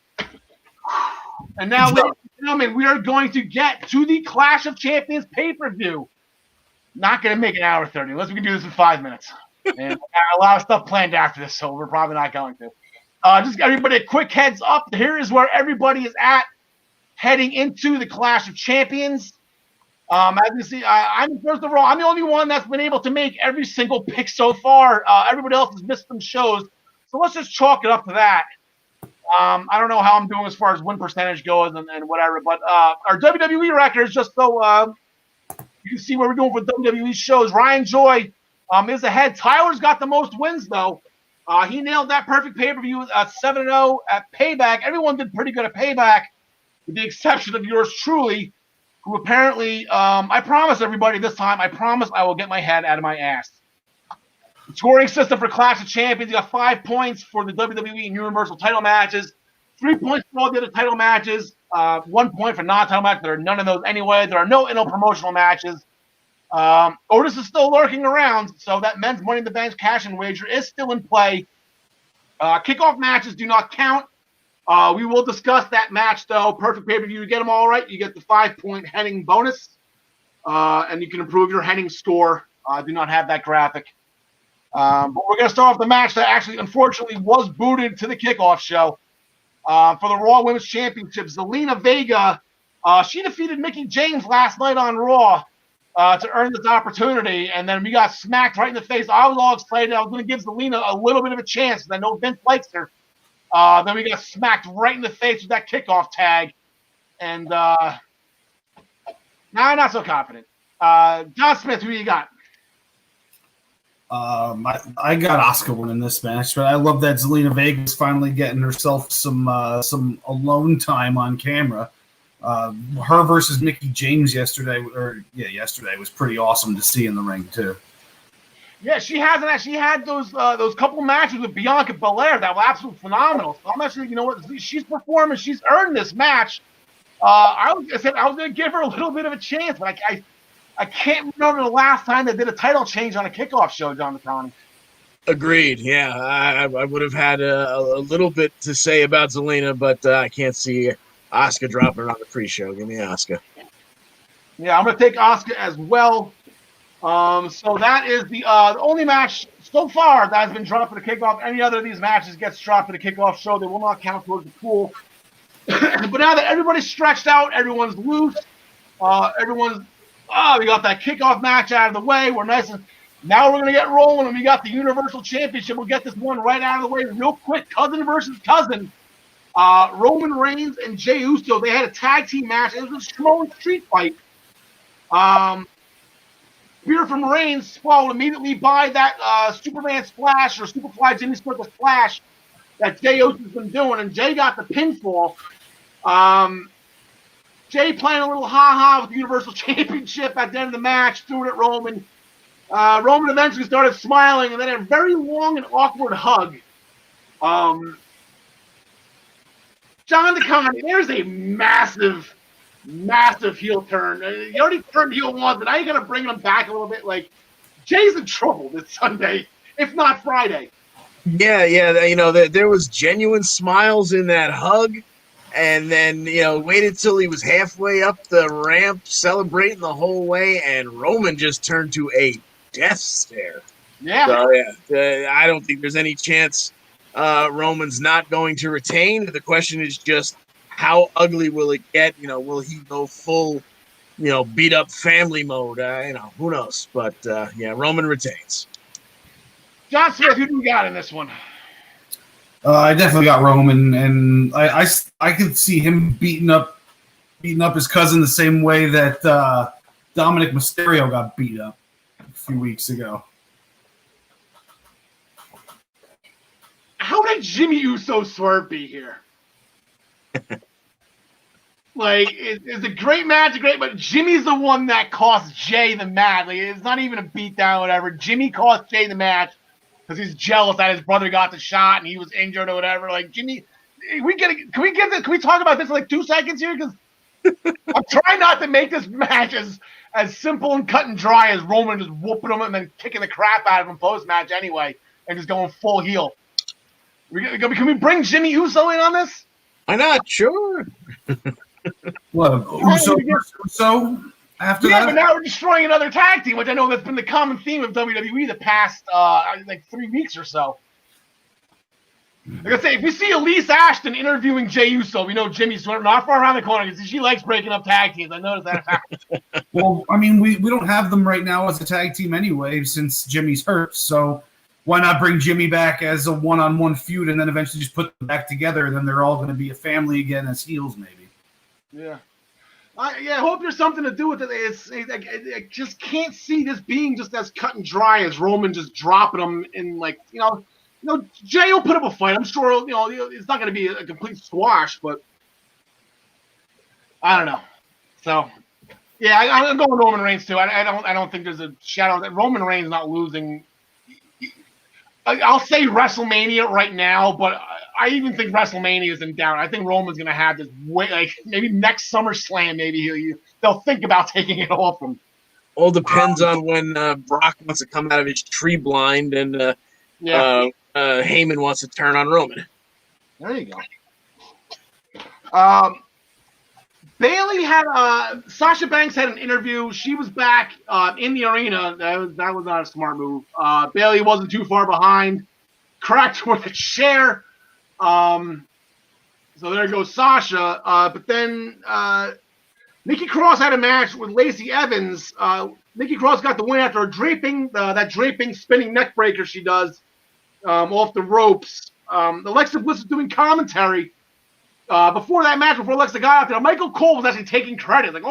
A: And now, ladies and gentlemen, we are going to get to the Clash of Champions pay-per-view. Not going to make an hour 30, unless we can do this in 5 minutes. And a lot of stuff planned after this, so we're probably not going to. Just everybody a quick heads up. Here is where everybody is at heading into the Clash of Champions. As you see, I'm first of all, I'm the only one that's been able to make every single pick so far. Everybody else has missed some shows, so let's just chalk it up to that. I don't know how I'm doing as far as win percentage goes and whatever, but our WWE records, just so you can see what we're doing for WWE shows. Ryan Joy is ahead. Tyler's got the most wins, though. He nailed that perfect pay-per-view at 7-0 at Payback. Everyone did pretty good at Payback, with the exception of yours truly, who apparently, I promise everybody this time, I promise I will get my head out of my ass. The scoring system for Clash of Champions, you got 5 points for the WWE and Universal title matches, 3 points for all the other title matches, 1 point for non-title matches. There are none of those anyway. There are no promotional matches. Otis is still lurking around, so that men's Money in the Bank cash-in wager is still in play. Kickoff matches do not count. We will discuss that match, though. Perfect pay-per-view. You get them all right, you get the 5-point heading bonus, and you can improve your heading score. Do not have that graphic. But we're going to start off the match that actually, unfortunately, was booted to the kickoff show. For the Raw Women's Championship, Zelina Vega, she defeated Mickie James last night on Raw to earn this opportunity, and then we got smacked right in the face. I was all excited. I was going to give Zelina a little bit of a chance, because I know Vince likes her. Then we got smacked right in the face with that kickoff tag, and now I'm not so confident. John Smith, who you got?
C: I got Asuka winning this match, but I love that Zelina Vega's finally getting herself some alone time on camera. Her versus Mickie James yesterday was pretty awesome to see in the ring too.
A: Yeah, she hasn't actually had those couple matches with Bianca Belair that were absolutely phenomenal. So I'm actually, you know what, she's performing, she's earned this match. I was going to give her a little bit of a chance, but I can't remember the last time they did a title change on a kickoff show, John McConney.
B: Agreed. Yeah, I would have had a little bit to say about Zelina, but I can't see Asuka dropping her on the pre-show. Give me Asuka.
A: Yeah, I'm going to take Asuka as well. So that is the only match so far that has been dropped at the kickoff. Any other of these matches gets dropped at the kickoff show, they will not count towards the pool. But now that everybody's stretched out, everyone's loose, we got that kickoff match out of the way. We're nice and now we're gonna get rolling, and we got the Universal Championship. We'll get this one right out of the way real quick. Cousin versus cousin. Roman Reigns and Jey Uso. They had a tag team match. It was a small street fight. Spear from Reigns followed immediately by that Superman splash or Superfly Jimmy Snuka splash that Jey Uso's been doing, and Jey got the pinfall. Jey playing a little ha-ha with the Universal Championship at the end of the match, threw it at Roman. Roman eventually started smiling, and then a very long and awkward hug. John DeConnie, there's a massive heel turn. You already turned heel once, but now you got to bring him back a little bit. Like, Jay's in trouble this Sunday, if not Friday.
B: Yeah. You know, there was genuine smiles in that hug. And then, you know, waited till he was halfway up the ramp, celebrating the whole way, and Roman just turned to a death stare.
A: Yeah.
B: So, yeah, I don't think there's any chance Roman's not going to retain. The question is just how ugly will it get? You know, will he go full, you know, beat up family mode? You know, who knows? But, yeah, Roman retains.
A: John Smith, who do you got in this one?
C: I definitely got Roman, and I could see him beating up his cousin the same way that Dominic Mysterio got beat up a few weeks ago.
A: How did Jimmy Uso swerve be here? Like, it's a great match, but Jimmy's the one that cost Jay the match. Like, it's not even a beatdown or whatever. Jimmy cost Jay the match because he's jealous that his brother got the shot and he was injured or whatever. Like, Jimmy, can we talk about this in like 2 seconds here? Because I'm trying not to make this match as simple and cut and dry as Roman just whooping him and then kicking the crap out of him post-match anyway and just going full heel. Can we bring Jimmy Uso in on this?
B: Why not? Sure.
C: What, Uso after that?
A: Yeah, but now we're destroying another tag team, which I know that's been the common theme of WWE the past like 3 weeks or so. Like I say, if we see Elise Ashton interviewing Jey Uso, we know Jimmy's not far around the corner because she likes breaking up tag teams. I noticed that.
C: Well, I mean, we don't have them right now as a tag team anyway since Jimmy's hurt. So why not bring Jimmy back as a one-on-one feud and then eventually just put them back together? And then they're all going to be a family again as heels, maybe.
A: Yeah. I hope there's something to do with it. I just can't see this being just as cut and dry as Roman just dropping them in, like, Jay will put up a fight. I'm sure, it's not going to be a complete squash, but I don't know. So, yeah, I'm going Roman Reigns too. I don't think there's a shadow that Roman Reigns not losing. I'll say WrestleMania right now, but I even think WrestleMania is in doubt. I think Roman's going to have this maybe next SummerSlam. Maybe they'll think about taking it off him.
B: All depends on when Brock wants to come out of his tree blind and Heyman wants to turn on Roman.
A: There you go. Bailey had Sasha Banks had an interview. She was back in the arena. That was not a smart move. Bailey wasn't too far behind. Cracked her with a chair. So there goes Sasha. But then Nikki Cross had a match with Lacey Evans. Nikki Cross got the win after that draping spinning neck breaker she does off the ropes. Alexa Bliss is doing commentary. Before that match, before Alexa got out there, Michael Cole was actually taking credit. Like,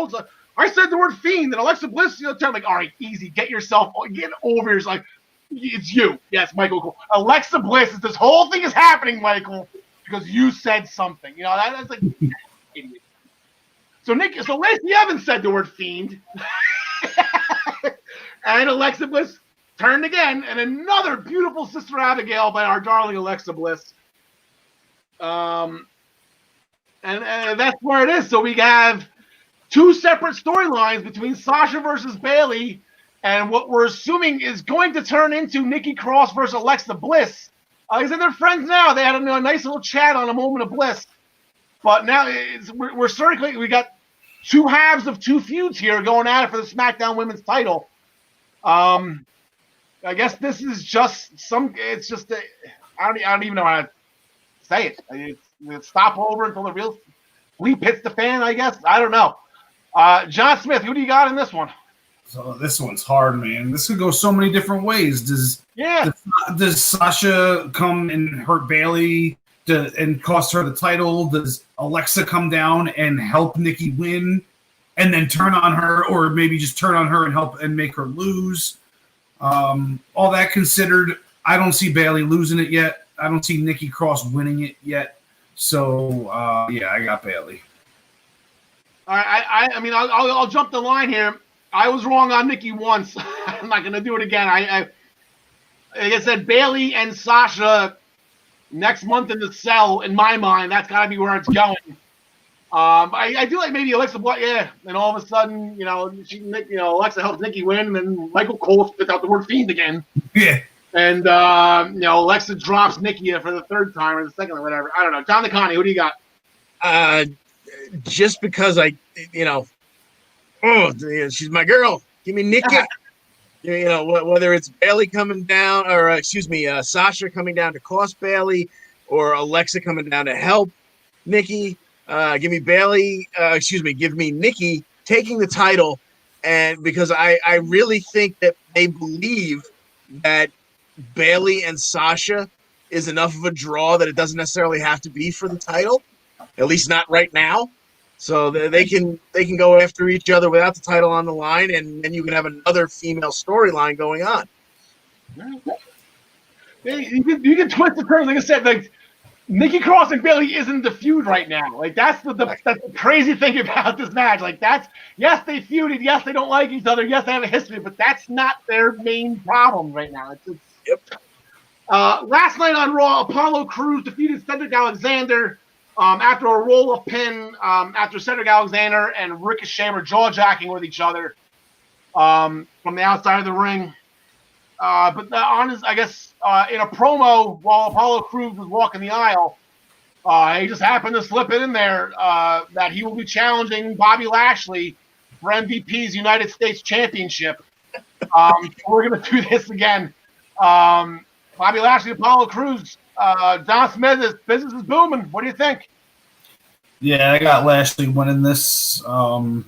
A: I said the word fiend, and Alexa Bliss, turned like, all right, easy, get over here. It's like, it's you. Yes, Michael Cole. Alexa Bliss, this whole thing is happening, Michael, because you said something. That's like, idiot. So Lacey Evans said the word fiend. And Alexa Bliss turned again, and another beautiful Sister Abigail by our darling Alexa Bliss. And that's where it is. So we have 2 separate storylines between Sasha versus Bailey and what we're assuming is going to turn into Nikki Cross versus Alexa Bliss. Like I said, they're friends now. They had a nice little chat on A Moment of Bliss. But now we're circling. We got 2 halves of 2 feuds here going at it for the SmackDown Women's title. I guess this is just I don't even know how to say it. It's stop over until the real bleep hits the fan, I guess. I don't know. John Smith, who do you got in this one?
C: So this one's hard, man. This could go so many different ways. Does Sasha come and hurt Bailey and cost her the title? Does Alexa come down and help Nikki win and then turn on her, or maybe just turn on her and help and make her lose? All that considered, I don't see Bailey losing it yet. I don't see Nikki Cross winning it yet. So, I got Bailey.
A: All right, I mean, I'll jump the line here. I was wrong on Nikki once. I'm not going to do it again. Like I said, Bailey and Sasha next month in the cell, in my mind, that's got to be where it's going. I do like maybe Alexa Bliss, and all of a sudden, Alexa helps Nikki win, and then Michael Cole spits out the word fiend again.
C: Yeah.
A: And, Alexa drops Nikki for the 3rd time or the 2nd or whatever. I don't know. John Connie, who do you got?
B: Just because she's my girl. Give me Nikki. Whether it's Bailey coming down or, Sasha coming down to cost Bailey or Alexa coming down to help Nikki. Give me Bailey. Give me Nikki taking the title. And because I really think that they believe that Bailey and Sasha is enough of a draw that it doesn't necessarily have to be for the title, at least not right now. So they can go after each other without the title on the line, and then you can have another female storyline going on.
A: You can twist the terms. Like I said, like Nikki Cross and Bailey isn't the feud right now. Like that's that's the crazy thing about this match. Like yes, they feuded. Yes, they don't like each other. Yes, they have a history, but that's not their main problem right now.
B: Yep.
A: Last night on Raw, Apollo Crews defeated Cedric Alexander after a roll-up pin after Cedric Alexander and Ricochet were jaw-jacking with each other from the outside of the ring. But I guess in a promo while Apollo Crews was walking the aisle, he just happened to slip it in there that he will be challenging Bobby Lashley for MVP's United States Championship. We're going to do this again. Bobby Lashley, Apollo Crews, Don Smith, business is booming. What do you think?
C: Yeah, I got Lashley winning this. I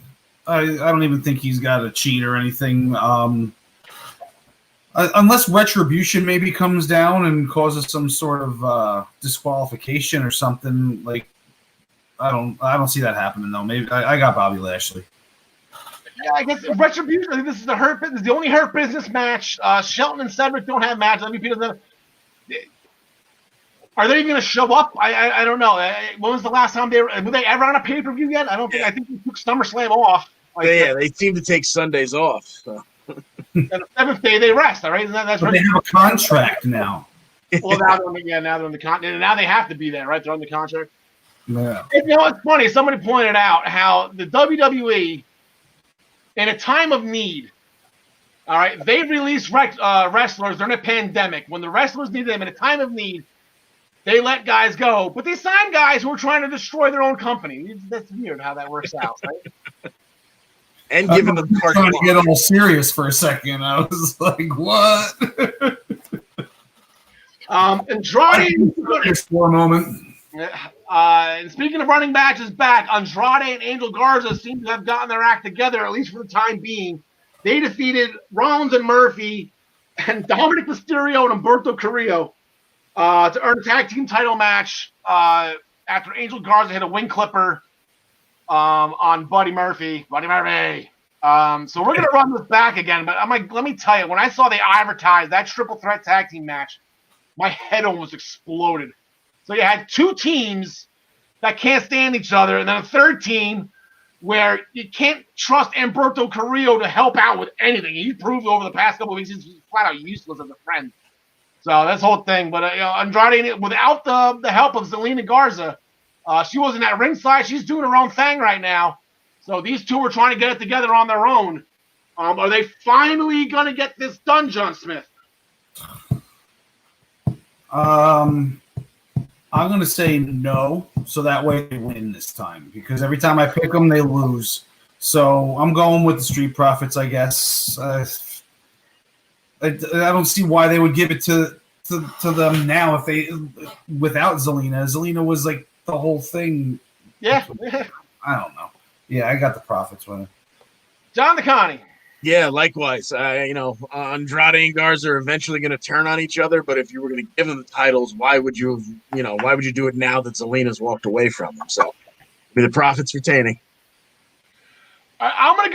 C: don't even think he's got a cheat or anything. Unless Retribution maybe comes down and causes some sort of disqualification or something. Like, I don't see that happening though. Maybe I got Bobby Lashley.
A: Yeah, I guess Retribution. I think this is the Hurt Business, the only Hurt Business match. Shelton and Cedric don't have matches. MVP doesn't. Are they even going to show up? I don't know. When was the last time were they ever on a pay per view yet? I don't think. I think they took SummerSlam off. Like,
B: they seem to take Sundays off. So.
A: And the seventh day they rest. All right, that's
C: but they have a contract now.
A: Well, now they're on the contract. Now they have to be there, right? They're on the contract.
C: Yeah.
A: You know, it's funny. Somebody pointed out how the WWE, in a time of need, all right, they release wrestlers during a pandemic. When the wrestlers need them in a time of need, they let guys go. But they sign guys who are trying to destroy their own company. That's weird how that works out, right?
B: And given the park
C: trying to get all serious for a second, I was like, "What?"
A: Andrade
C: for a moment.
A: And speaking of running backs is back. Andrade and Angel Garza seem to have gotten their act together, at least for the time being. They defeated Rollins and Murphy and Dominic Mysterio and Humberto Carrillo to earn a tag team title match after Angel Garza hit a wing clipper on Buddy Murphy. So we're going to run this back again, but I'm like, let me tell you, when I saw they advertised that triple threat tag team match, my head almost exploded. So you had two teams that can't stand each other, and then a third team where you can't trust Humberto Carrillo to help out with anything. He proved over the past couple of weeks he's flat out useless as a friend. So that's the whole thing. But Andrade, without the help of Zelina Garza, she wasn't at ringside. She's doing her own thing right now. So these two are trying to get it together on their own. Are they finally going to get this done, John Smith?
C: I'm going to say no, so that way they win this time. Because every time I pick them, they lose. So I'm going with the Street Profits, I guess. I don't see why they would give it to them now if they without Zelina. Zelina was like the whole thing.
A: Yeah.
C: I don't know. Yeah, I got the Profits winning.
A: John DeConnie.
B: Yeah, likewise. Andrade and Garza are eventually going to turn on each other, but if you were going to give them the titles, why would you do it now that Zelina's walked away from them? So, the Profits retaining.
A: I'm going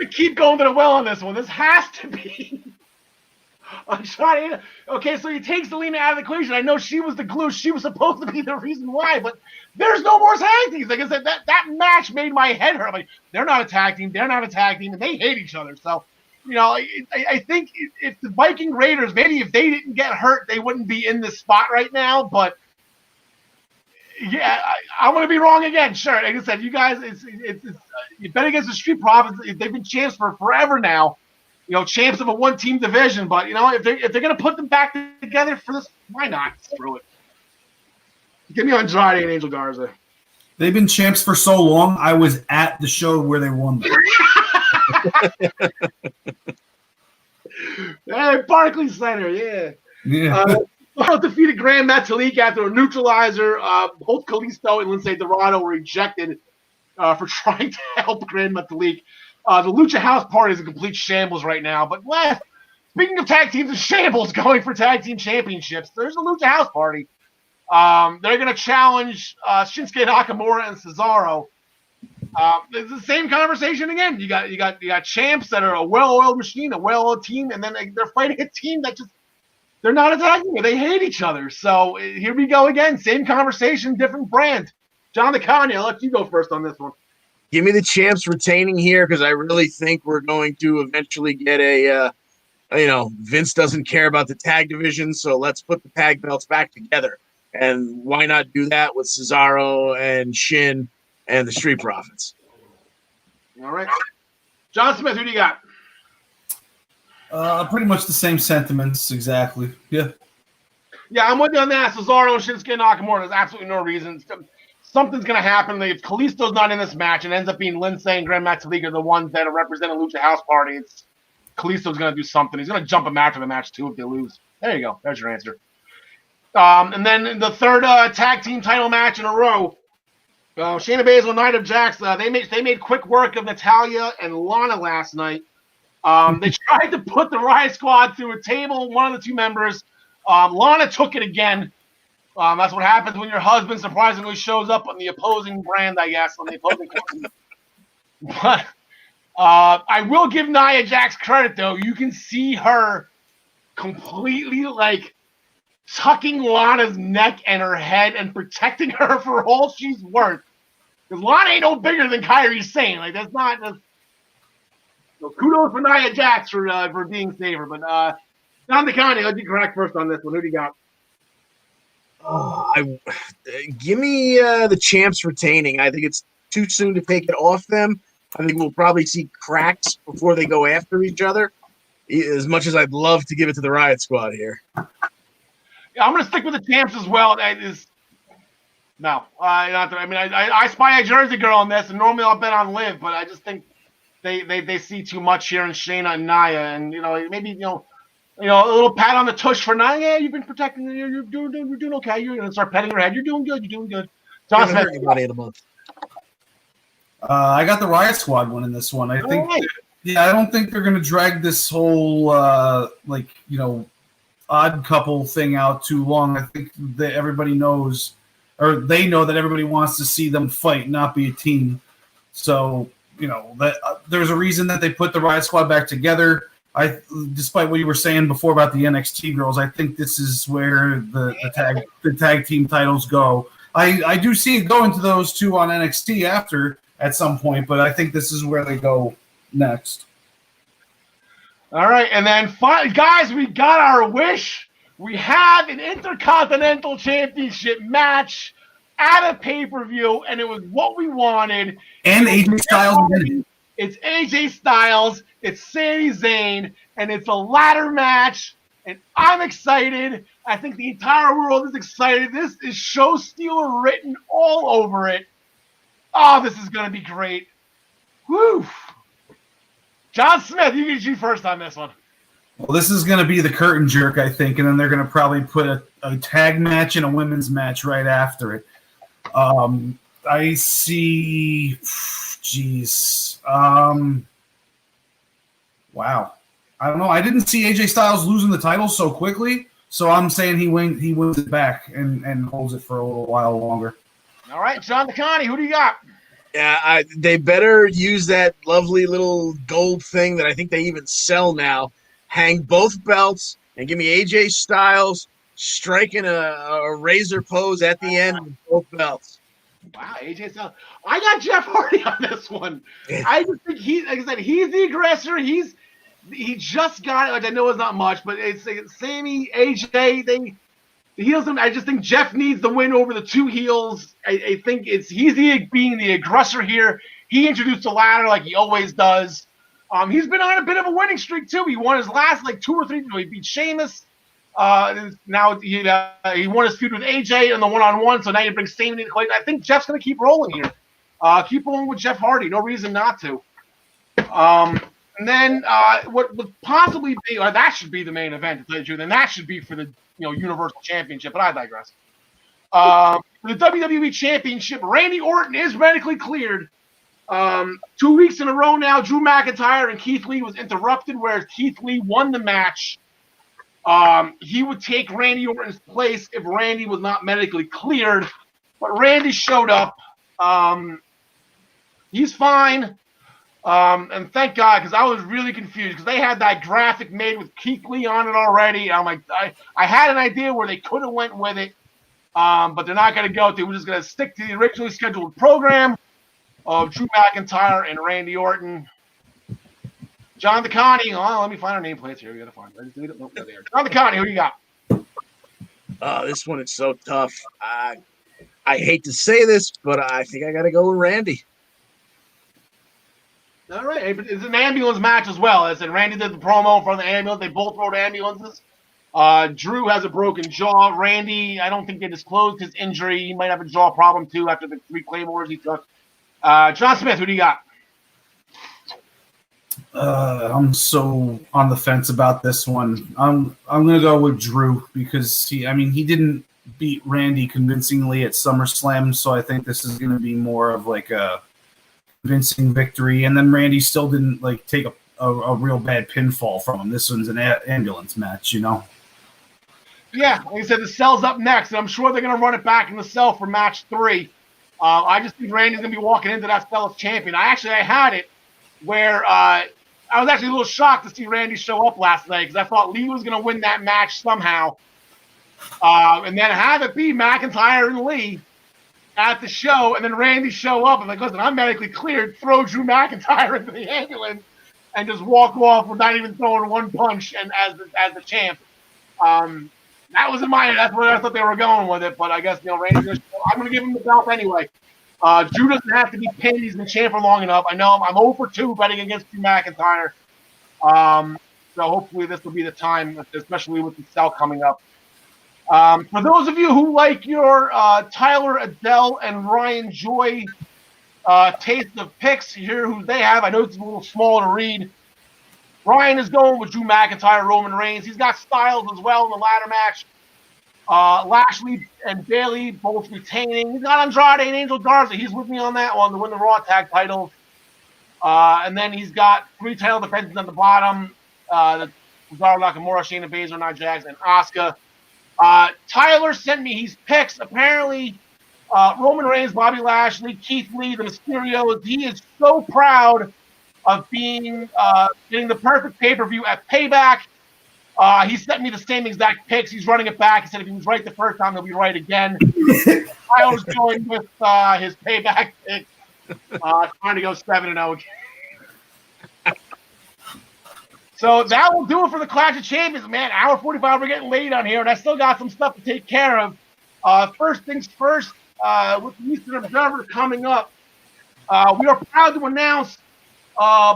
A: to keep going to the well on this one. This has to be Andrade. Okay, so he takes Zelina out of the equation. I know she was the glue. She was supposed to be the reason why, but there's no more tag teams. Like I said, that match made my head hurt. I'm like, they're not a tag team. They're not a tag team, and they hate each other. So, I think if the Viking Raiders, maybe if they didn't get hurt, they wouldn't be in this spot right now. But yeah, I'm going to be wrong again. Sure, like I said, you guys, it's you bet against the Street Profits. They've been champs for forever now. Champs of a one-team division. But if they're going to put them back together for this, why not? Screw it. Give me Andrade and Angel Garza.
C: They've been champs for so long. I was at the show where they won them.
A: Hey, Barclays Center, yeah.
C: Yeah.
A: Defeated Grand Metalik after a neutralizer. Both Kalisto and Lindsay Dorado were ejected for trying to help Grand Metalik. The Lucha House Party is a complete shambles right now. But Speaking of tag teams, the Shambles going for tag team championships. There's a Lucha House Party. They're going to challenge Shinsuke Nakamura and Cesaro. It's the same conversation again. You got champs that are a well-oiled machine, a well-oiled team, and then they're fighting a team that just they're not attacking you. They hate each other. So here we go again. Same conversation, different brand. John the Connie, I'll let you go first on this one.
B: Give me the champs retaining here because I really think we're going to eventually get a, Vince doesn't care about the tag division, so let's put the tag belts back together. And why not do that with Cesaro and Shin and the Street Profits?
A: All right. John Smith, who do you got?
C: Pretty much the same sentiments, exactly. Yeah.
A: Yeah, I'm with you on that. Cesaro and Shinsuke Nakamura, there's absolutely no reason. Something's going to happen. If Kalisto's not in this match and ends up being Lindsay and Grand Metalik are the ones that are representing Lucha House Party, Kalisto's going to do something. He's going to jump him after the match, too, if they lose. There you go. There's your answer. And then the third tag team title match in a row, Shayna Baszler and Nia Jax, they made quick work of Natalya and Lana last night. They tried to put the Riot Squad through a table, one of the two members. Lana took it again. That's what happens when your husband surprisingly shows up on the opposing brand, I guess, on the opposing company. But I will give Nia Jax credit, though. You can see her completely, tucking Lana's neck and her head and protecting her for all she's worth. Because Lana ain't no bigger than Kairi Sane. That's not... So kudos for Nia Jax for being safer. But Don DeConnie, let's be correct first on this one. Who do you got?
B: Give me the champs retaining. I think it's too soon to take it off them. I think we'll probably see cracks before they go after each other. As much as I'd love to give it to the Riot Squad here.
A: Yeah, I'm going to stick with the champs as well. I spy a Jersey girl on this, and normally I'll bet on Liv, but I just think they see too much here in Shayna and Nia, and maybe a little pat on the tush for Nia. Yeah, you've been protecting. You're doing okay. You're going to start petting her head. You're doing good. You're doing good. John Smith,
B: everybody in a month.
C: I got the Riot Squad one in this one. I think. Right. Yeah, I don't think they're going to drag this whole odd couple thing out too long. I think that everybody knows, or they know that everybody wants to see them fight, not be a team. So that there's a reason that they put the Riot Squad back together. Despite what you were saying before about the NXT girls, I think this is where the tag team titles go. I do see it going to those two on NXT at some point, but I think this is where they go next.
A: All right, and then guys, we got our wish. We have an Intercontinental Championship match at a pay-per-view, and it was what we wanted.
C: And AJ Styles.
A: It's AJ Styles, it's Sami Zayn, and it's a ladder match, and I'm excited. I think the entire world is excited. This is show stealer written all over it. Oh, this is going to be great. Woo! John Smith, you can shoot first on this one.
C: Well, this is going to be the curtain jerk, I think, and then they're going to probably put a tag match and a women's match right after it. I see... Jeez. Wow. I don't know. I didn't see AJ Styles losing the title so quickly, so I'm saying he wins it back and holds it for a little while longer.
A: All right, John DeConnie, who do you got?
B: Yeah, they better use that lovely little gold thing that I think they even sell now. Hang both belts and give me AJ Styles striking a razor pose at the end with both belts.
A: Wow, AJ Styles. I got Jeff Hardy on this one. I just think like I said, he's the aggressor. He just got it. Like I know it's not much, but it's Sammy, AJ. The heels. I just think Jeff needs the win over the two heels. I think he's being the aggressor here. He introduced the ladder like he always does. He's been on a bit of a winning streak too. He won his last 2 or 3. He beat Sheamus. Now he won his feud with AJ in the one-on-one. So now you bring Sammy in. I think Jeff's going to keep rolling here. Keep rolling with Jeff Hardy. No reason not to. And then what would possibly be, or that should be the main event, to tell you the truth, and that should be for the Universal Championship, but I digress. For the WWE Championship, Randy Orton is medically cleared 2 weeks in a row now, Drew McIntyre and Keith Lee was interrupted, whereas Keith Lee won the match. He would take Randy Orton's place if Randy was not medically cleared, but Randy showed up. He's fine. And thank God, because I was really confused because they had that graphic made with Keith Lee on it already. I'm like, I had an idea where they could have went with it, but they're not going to go to. We're just going to stick to the originally scheduled program of Drew McIntyre and Randy Orton. John DeConnie. Oh, let me find our nameplates here. We got to find it. Nope, they're there. John DeConnie, who do you got?
B: This one is so tough. I hate to say this, but I think I got to go with Randy.
A: All right, but it's an ambulance match as well. I said Randy did the promo for the ambulance. They both rode ambulances. Drew has a broken jaw. Randy, I don't think they disclosed his injury. He might have a jaw problem too after the 3 claymores he took. John Smith, who do you got?
C: I'm so on the fence about this one. I'm gonna go with Drew because he didn't beat Randy convincingly at SummerSlam, so I think this is gonna be more of like a convincing victory. And then Randy still didn't like take a real bad pinfall from him. This one's an ambulance match, you know.
A: Yeah, like I said, the cell's up next, and I'm sure they're gonna run it back in the cell for match 3. I just think Randy's gonna be walking into that cell as champion. I had it where I was actually a little shocked to see Randy show up last night because I thought Lee was going to win that match somehow. And then have it be McIntyre and Lee at the show, and then Randy show up and like, listen, I'm medically cleared, throw Drew McIntyre into the ambulance and just walk off without even throwing one punch and as the champ. That was in my head. That's where I thought they were going with it, but I guess, Randy's I'm going to give him the belt anyway. Drew doesn't have to be pinned. He's been champ for long enough. I know I'm 0 for 2 betting against Drew McIntyre. So hopefully this will be the time, especially with the cell coming up. For those of you who like your Tyler Adele and Ryan Joy taste of picks, here who they have. I know it's a little small to read. Ryan is going with Drew McIntyre, Roman Reigns. He's got Styles as well in the ladder match. Lashley and Bayley both retaining. He's got Andrade and Angel Garza. He's with me on that one to win the Raw tag titles. And then he's got 3 title defenses on the bottom. Cesaro, Nakamura, Shayna Baszler, Nia Jax, and Asuka. Tyler sent me his picks. Apparently, Roman Reigns, Bobby Lashley, Keith Lee, the Mysterios. He is so proud of being getting the perfect pay-per-view at Payback. He sent me the same exact picks. He's running it back. He said if he was right the first time, he'll be right again. I was going with his Payback pick. Trying to go 7-0 again. So that will do it for the Clash of Champions. Man, hour 45, we're getting late on here, and I still got some stuff to take care of. First things first, with the Eastern Observer coming up, we are proud to announce,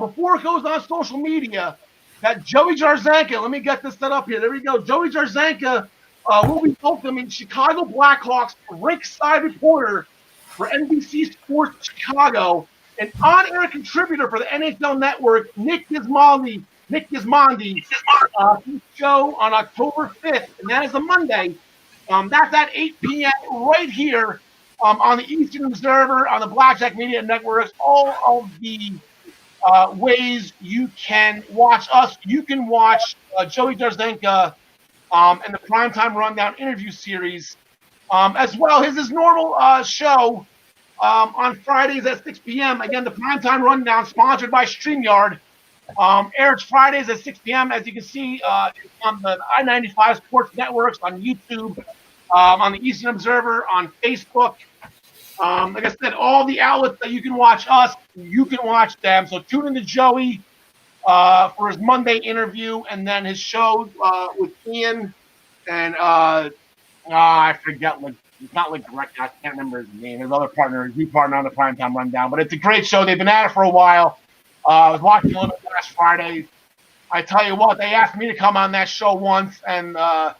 A: before it goes on social media, that Joey Jarzanka, let me get this set up here. There we go. Joey Jarzanka will be welcoming Chicago Blackhawks ringside reporter for NBC Sports Chicago, an on-air contributor for the NHL Network, Nick Gismondi, his show on October 5th, and that is a Monday. That's at 8 p.m. right here on the Eastern Observer, on the Blackjack Media Networks, all of the ways you can watch us. You can watch Joey Jarzanka and the Primetime Rundown interview series, as well as his normal show on Fridays at 6 p.m. Again, the Primetime Rundown, sponsored by StreamYard, airs Fridays at 6 p.m. As you can see on the I-95 Sports Networks, on YouTube, on the Eastern Observer, on Facebook. Like I said, all the outlets that you can watch us, you can watch them. So tune in to Joey for his Monday interview, and then his show with Ian and I forget, it's not like direct. I can't remember his name. His other partner, his new partner on the Primetime Rundown. But it's a great show. They've been at it for a while. I was watching a little bit last Friday. I tell you what, they asked me to come on that show once, and I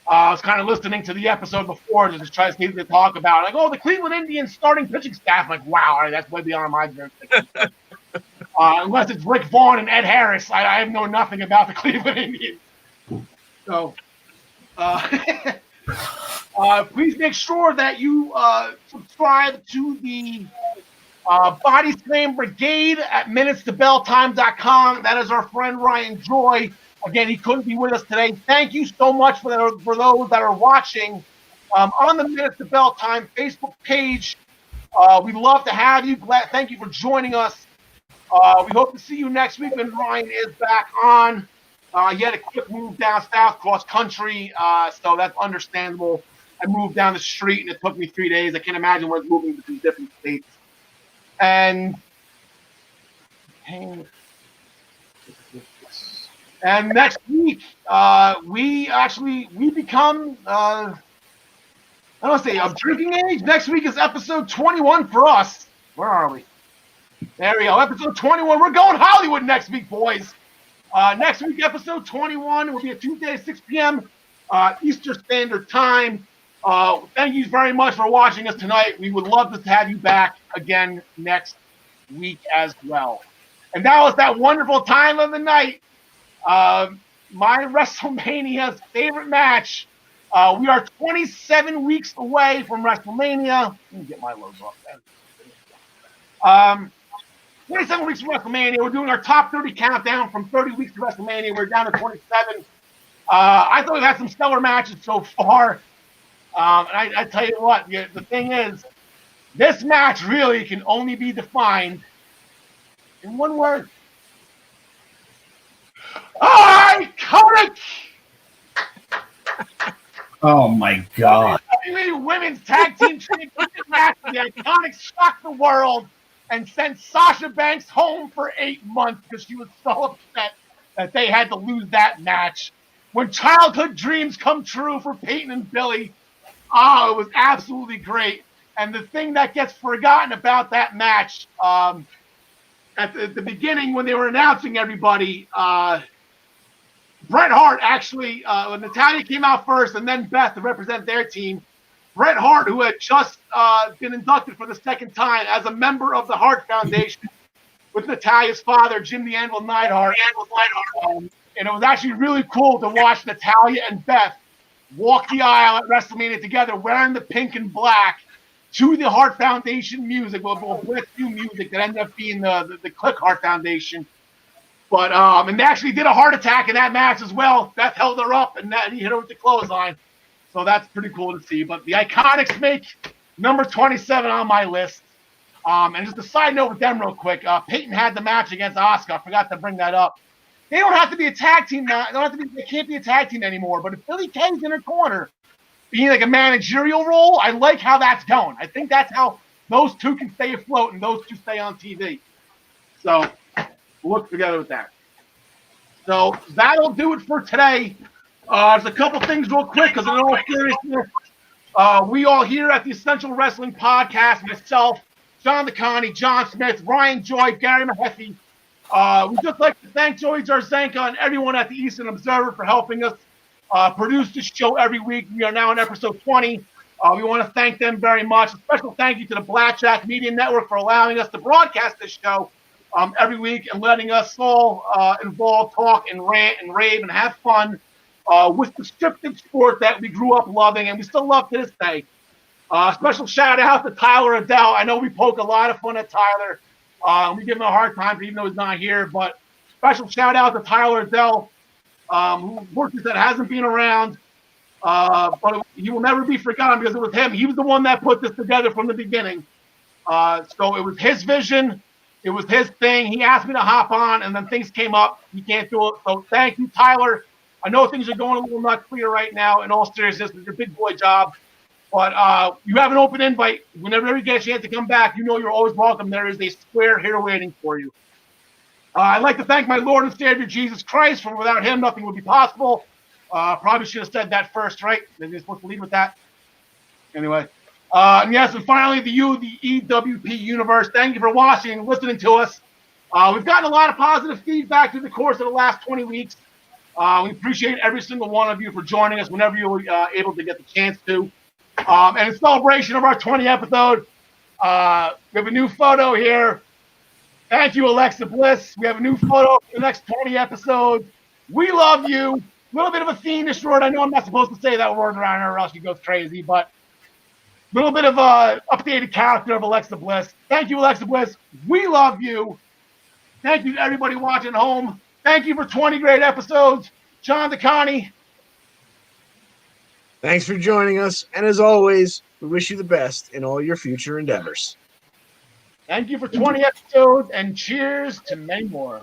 A: was kind of listening to the episode before to just try to see what to talk about. Like, the Cleveland Indians starting pitching staff. I'm like, wow, all right, that's way beyond my jurisdiction. Unless it's Rick Vaughn and Ed Harris, I know nothing about the Cleveland Indians. So, please make sure that you subscribe to the Body Slam Brigade at minutestobelltime.com. That is our friend Ryan Joy. Again, he couldn't be with us today. Thank you so much for those that are watching on the Minutes to Bell Time Facebook page. We'd love to have you. Thank you for joining us. We hope to see you next week when Ryan is back on. He had a quick move down south, cross country, so that's understandable. I moved down the street, and it took me 3 days. I can't imagine what moving between different states. And next week, we become, I don't want to say of drinking age. Next week is episode 21 for us. Where are we? There we go. Episode 21. We're going Hollywood next week, boys. Next week, episode 21 will be a Tuesday at 6 p.m. Eastern Standard Time. Thank you very much for watching us tonight. We would love to have you back again next week as well. And now is that wonderful time of the night. My WrestleMania's favorite match. We are 27 weeks away from WrestleMania. Let me get my logo up there. 27 weeks from WrestleMania. We're doing our top 30 countdown from 30 weeks to WrestleMania. We're down to 27. I thought we've had some stellar matches so far. And I tell you what, the thing is, this match really can only be defined in one word. Iconic!
C: Oh my God.
A: Women's Tag Team Championship match. The Iconics shocked the world and sent Sasha Banks home for 8 months because she was so upset that they had to lose that match. When childhood dreams come true for Peyton and Billy, it was absolutely great. And the thing that gets forgotten about that match, at the beginning when they were announcing everybody, Bret Hart actually, when Natalya came out first and then Beth to represent their team, Bret Hart, who had just been inducted for the second time as a member of the Hart Foundation with Natalya's father, Jim the Anvil Neidhart. And it was actually really cool to watch Natalya and Beth walk the aisle at WrestleMania together wearing the pink and black to the Hart Foundation music, with new music that ended up being the Click Hart Foundation. But and they actually did a heart attack in that match as well. Beth held her up and he hit her with the clothesline. So that's pretty cool to see. But the Iconics make number 27 on my list. And just a side note with them real quick. Peyton had the match against Asuka. I forgot to bring that up. They don't have to be a tag team now. They can't be a tag team anymore. But if Billy Kay's in her corner, being like a managerial role, I like how that's going. I think that's how those two can stay afloat and those two stay on TV. So we'll look together with that. So that'll do it for today. There's a couple things real quick because in all seriousness, we all here at the Essential Wrestling Podcast, myself, John DeConnie, John Smith, Ryan Joy, Gary Mahaffey. We'd just like to thank Joey Zarzenka and everyone at the Eastern Observer for helping us produce this show every week. We are now on episode 20. We want to thank them very much. A special thank you to the Blackjack Media Network for allowing us to broadcast this show every week and letting us all involve, talk, and rant and rave and have fun with the scripted sport that we grew up loving and we still love to this day. Special shout out to Tyler Adele. I know we poke a lot of fun at Tyler. We give him a hard time even though he's not here, but special shout out to Tyler Adele, who works that hasn't been around, but he will never be forgotten because it was him. He was the one that put this together from the beginning. So it was his vision. It was his thing. He asked me to hop on, and then things came up. He can't do it. So thank you, Tyler. I know things are going a little not clear right now. In all seriousness, it's your big boy job. But you have an open invite. Whenever you get a chance to come back, you know you're always welcome. There is a square here waiting for you. I'd like to thank my Lord and Savior, Jesus Christ, for without him, nothing would be possible. Probably should have said that first, right? Maybe you're supposed to lead with that. Anyway. And yes, and finally, the EWP Universe. Thank you for watching and listening to us. We've gotten a lot of positive feedback through the course of the last 20 weeks. We appreciate every single one of you for joining us whenever you were able to get the chance to. And in celebration of our 20th episode, we have a new photo here. Thank you, Alexa Bliss. We have a new photo for the next 20 episodes. We love you. A little bit of a fiendish word. I know I'm not supposed to say that word around her or else she goes crazy, but Little bit of a updated character of Alexa Bliss. Thank you, Alexa Bliss. We love you. Thank you to everybody watching at home. Thank you for 20 great episodes. John DeConnie.
B: Thanks for joining us. And as always, we wish you the best in all your future endeavors.
A: Thank you for 20 episodes, and cheers to many more.